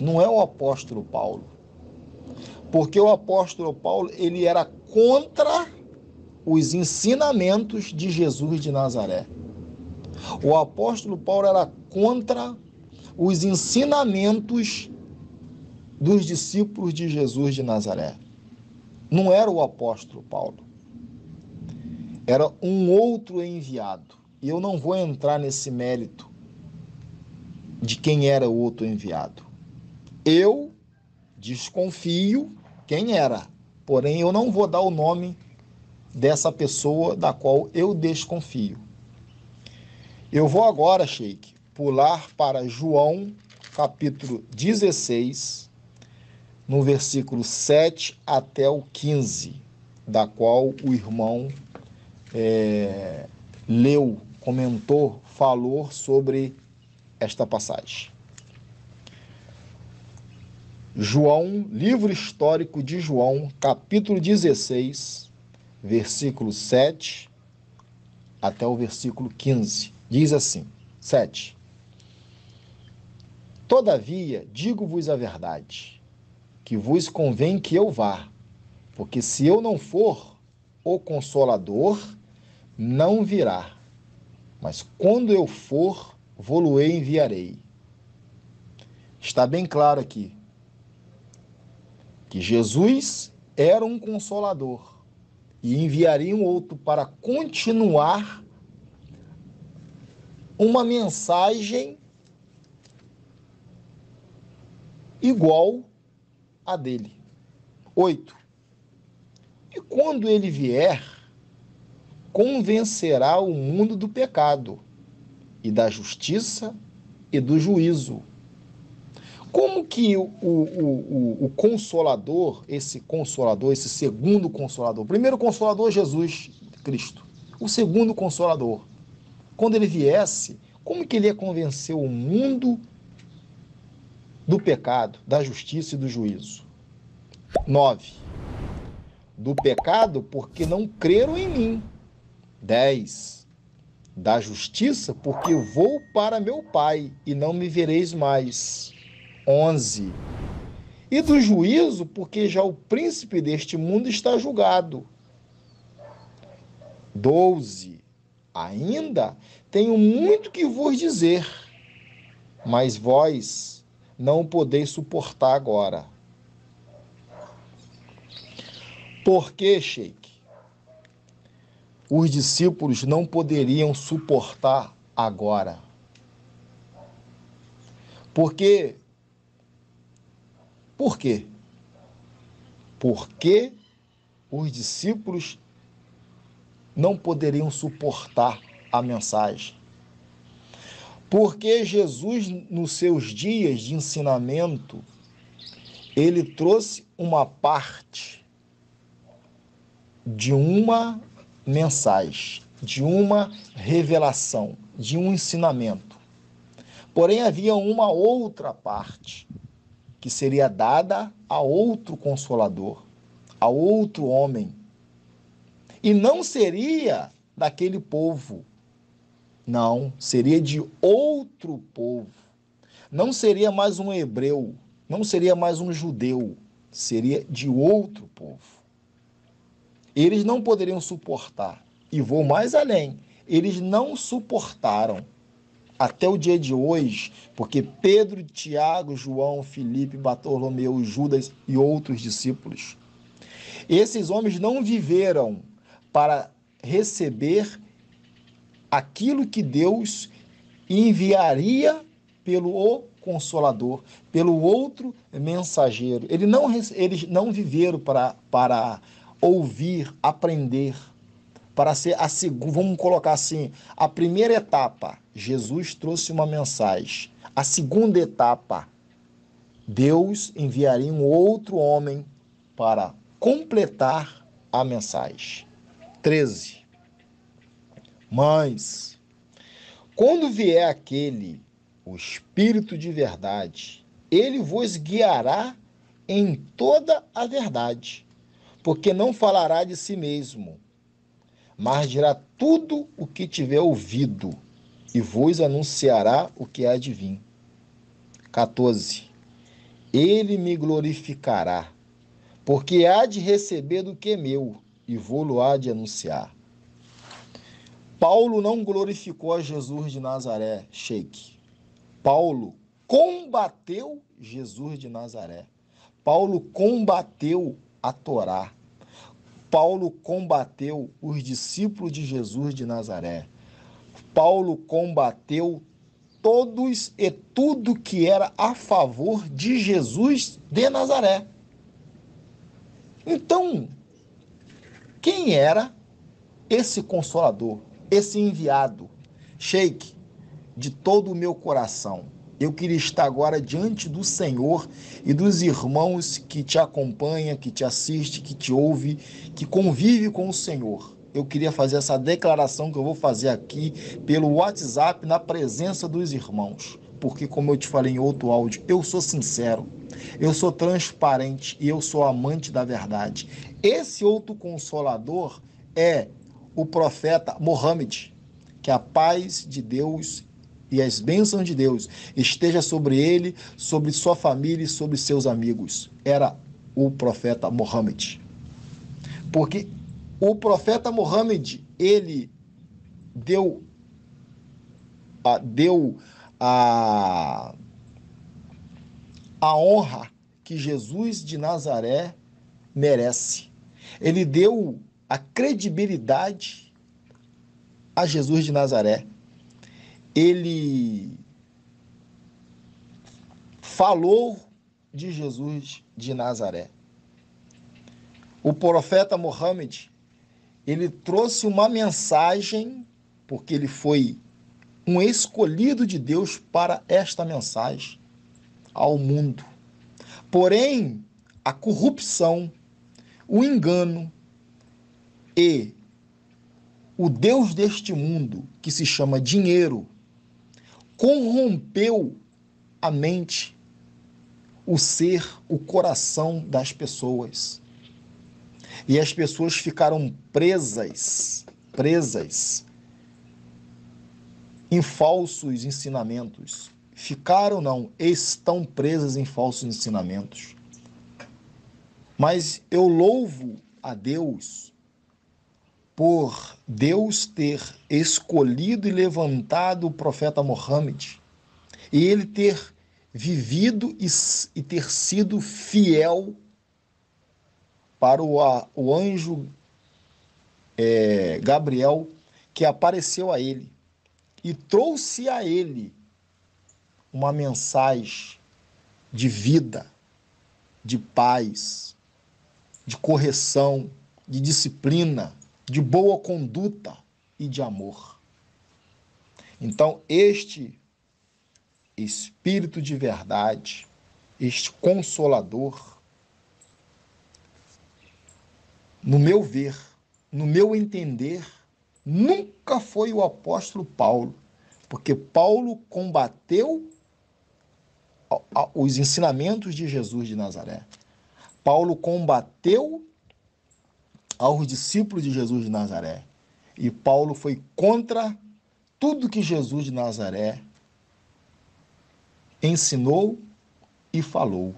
Não é o apóstolo Paulo. Porque o apóstolo Paulo, ele era contra os ensinamentos de Jesus de Nazaré. O apóstolo Paulo era contra os ensinamentos dos discípulos de Jesus de Nazaré. Não era o apóstolo Paulo. Era um outro enviado. E eu não vou entrar nesse mérito de quem era o outro enviado. Eu desconfio quem era, porém eu não vou dar o nome dessa pessoa da qual eu desconfio. Eu vou agora, Sheik, pular para João, capítulo 16, no versículo 7 até o 15, da qual o irmão leu, comentou, falou sobre esta passagem. João, livro histórico de João, capítulo 16, versículo 7 até o versículo 15. Diz assim, 7. Todavia, digo-vos a verdade, que vos convém que eu vá, porque se eu não for, o Consolador não virá, mas quando eu for, vô-lo-ei enviarei. Está bem claro aqui que Jesus era um Consolador e enviaria um outro para continuar uma mensagem igual a dele. 8. E quando ele vier, convencerá o mundo do pecado e da justiça e do juízo. Como que o Consolador, esse segundo Consolador, o primeiro Consolador, Jesus Cristo, o segundo Consolador, quando ele viesse, como que ele ia convencer o mundo do pecado, da justiça e do juízo? 9. Do pecado, porque não creram em mim. 10. Da justiça, porque vou para meu Pai e não me vereis mais. 11. E do juízo, porque já o príncipe deste mundo está julgado. 12. Ainda tenho muito que vos dizer, mas vós não o podeis suportar agora. Por que, Sheik, os discípulos não poderiam suportar agora? Por quê? Porque os discípulos não poderiam suportar a mensagem. Porque Jesus, nos seus dias de ensinamento, ele trouxe uma parte de uma mensagem, de uma revelação, de um ensinamento. Porém, havia uma outra parte que seria dada a outro Consolador, a outro homem. E não seria daquele povo, não, seria de outro povo. Não seria mais um hebreu, não seria mais um judeu, seria de outro povo. Eles não poderiam suportar. E vou mais além, eles não suportaram até o dia de hoje, porque Pedro, Tiago, João, Filipe, Bartolomeu, Judas e outros discípulos, esses homens não viveram para receber aquilo que Deus enviaria pelo Consolador, pelo outro mensageiro. Eles não viveram para ouvir, aprender, para ser vamos colocar assim, a primeira etapa, Jesus trouxe uma mensagem. A segunda etapa, Deus enviaria um outro homem para completar a mensagem. 13. Mas, quando vier aquele, o Espírito de verdade, ele vos guiará em toda a verdade, porque não falará de si mesmo, mas dirá tudo o que tiver ouvido e vos anunciará o que há de vir. 14. Ele me glorificará, porque há de receber do que é meu, e vou-lo há de anunciar. Paulo não glorificou a Jesus de Nazaré, Sheik. Paulo combateu Jesus de Nazaré. Paulo combateu a Torá. Paulo combateu os discípulos de Jesus de Nazaré. Paulo combateu todos e tudo que era a favor de Jesus de Nazaré. Então, quem era esse consolador, esse enviado? Sheik, de todo o meu coração, eu queria estar agora diante do Senhor e dos irmãos que te acompanham, que te assistem, que te ouvem, que convivem com o Senhor. Eu queria fazer essa declaração que eu vou fazer aqui pelo WhatsApp, na presença dos irmãos. Porque, como eu te falei em outro áudio, eu sou sincero, eu sou transparente e eu sou amante da verdade. Esse outro consolador é o profeta Mohammed. Que a paz de Deus e as bênçãos de Deus esteja sobre ele, sobre sua família e sobre seus amigos. Era o profeta Mohammed. Porque o profeta Mohammed, ele deu a honra que Jesus de Nazaré merece. Ele deu a credibilidade a Jesus de Nazaré. Ele falou de Jesus de Nazaré. O profeta Mohammed, ele trouxe uma mensagem, porque ele foi um escolhido de Deus para esta mensagem ao mundo. Porém, a corrupção, o engano e o Deus deste mundo, que se chama dinheiro, corrompeu a mente, o ser, o coração das pessoas. E as pessoas ficaram presas em falsos ensinamentos. Ficaram, não, estão presas em falsos ensinamentos. Mas eu louvo a Deus por Deus ter escolhido e levantado o profeta Mohammed e ele ter vivido e ter sido fiel para o anjo Gabriel, que apareceu a ele e trouxe a ele uma mensagem de vida, de paz, de correção, de disciplina, de boa conduta e de amor. Então, este Espírito de verdade, este Consolador, no meu ver, no meu entender, nunca foi o apóstolo Paulo, porque Paulo combateu os ensinamentos de Jesus de Nazaré. Paulo combateu aos discípulos de Jesus de Nazaré. E Paulo foi contra tudo que Jesus de Nazaré ensinou e falou.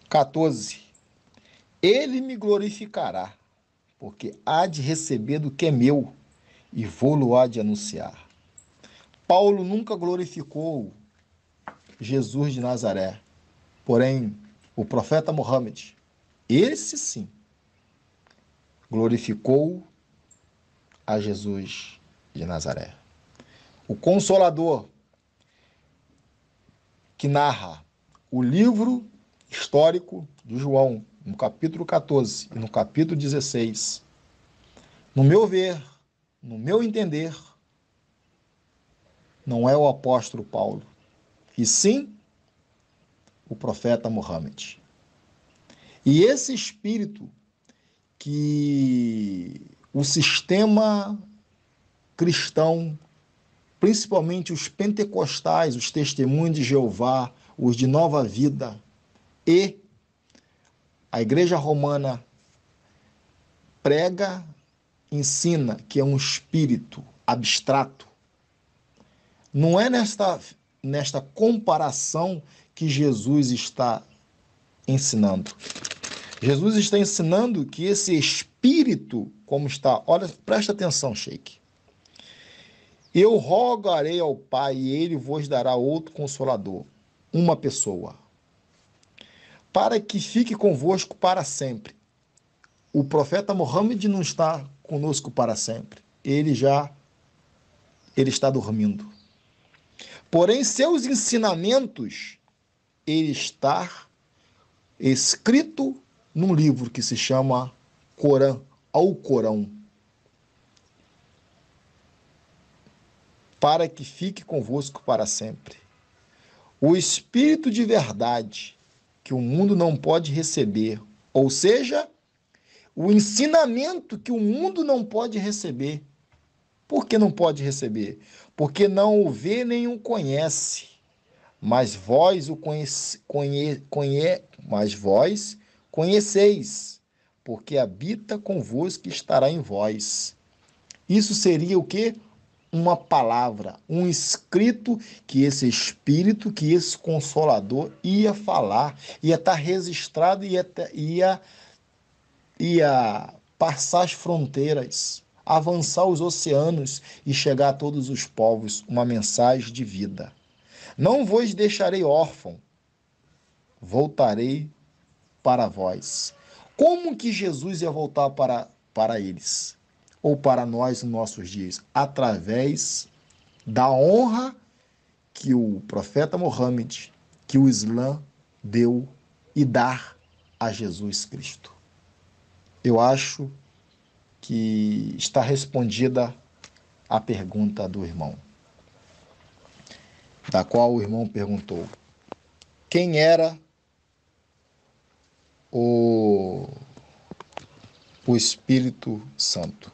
14. Ele me glorificará, porque há de receber do que é meu, e vou-lo há de anunciar. Paulo nunca glorificou Jesus de Nazaré, porém, o profeta Mohammed, esse sim, glorificou a Jesus de Nazaré. O Consolador, que narra o livro histórico de João, no capítulo 14 e no capítulo 16, no meu ver, no meu entender, não é o apóstolo Paulo, e sim o profeta Mohammed. E esse espírito que o sistema cristão, principalmente os pentecostais, os testemunhos de Jeová, os de Nova Vida e a Igreja Romana prega, ensina que é um espírito abstrato. Não é nesta comparação que Jesus está ensinando. Jesus está ensinando que esse Espírito, como está, olha, presta atenção, Sheik. Eu rogarei ao Pai e ele vos dará outro Consolador, uma pessoa, para que fique convosco para sempre. O profeta Mohammed não está conosco para sempre. Ele está dormindo. Porém, seus ensinamentos, ele está escrito num livro que se chama Corão, ao Corão, para que fique convosco para sempre. O Espírito de verdade, que o mundo não pode receber, ou seja, o ensinamento que o mundo não pode receber. Por que não pode receber? Porque não o vê nem o conhece, mas vós o conheceis, porque habita convosco e estará em vós. Isso seria o quê? Uma palavra, um escrito que esse Espírito, que esse Consolador ia falar, ia estar registrado, ia passar as fronteiras, avançar os oceanos e chegar a todos os povos, uma mensagem de vida. Não vos deixarei órfão, voltarei para vós. Como que Jesus ia voltar para eles? Ou para nós nos nossos dias? Através da honra que o profeta Mohammed, que o Islã deu e dá a Jesus Cristo. Eu acho que está respondida a pergunta do irmão, da qual o irmão perguntou: quem era o Espírito Santo,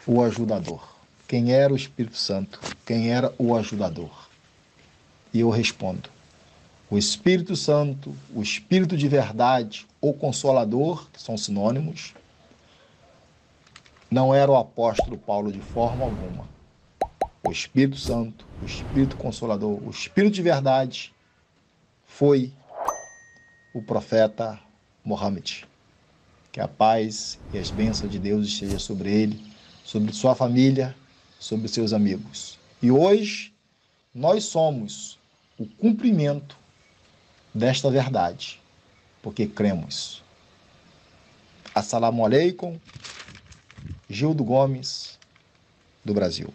o ajudador? Quem era o Espírito Santo? Quem era o ajudador? E eu respondo: o Espírito Santo, o Espírito de verdade, o Consolador, que são sinônimos, não era o apóstolo Paulo de forma alguma. O Espírito Santo, o Espírito Consolador, o Espírito de verdade foi o profeta Mohammed. Que a paz e as bênçãos de Deus estejam sobre ele, sobre sua família, sobre seus amigos. E hoje nós somos o cumprimento desta verdade, porque cremos. Assalamu alaikum, Gildo Gomes, do Brasil.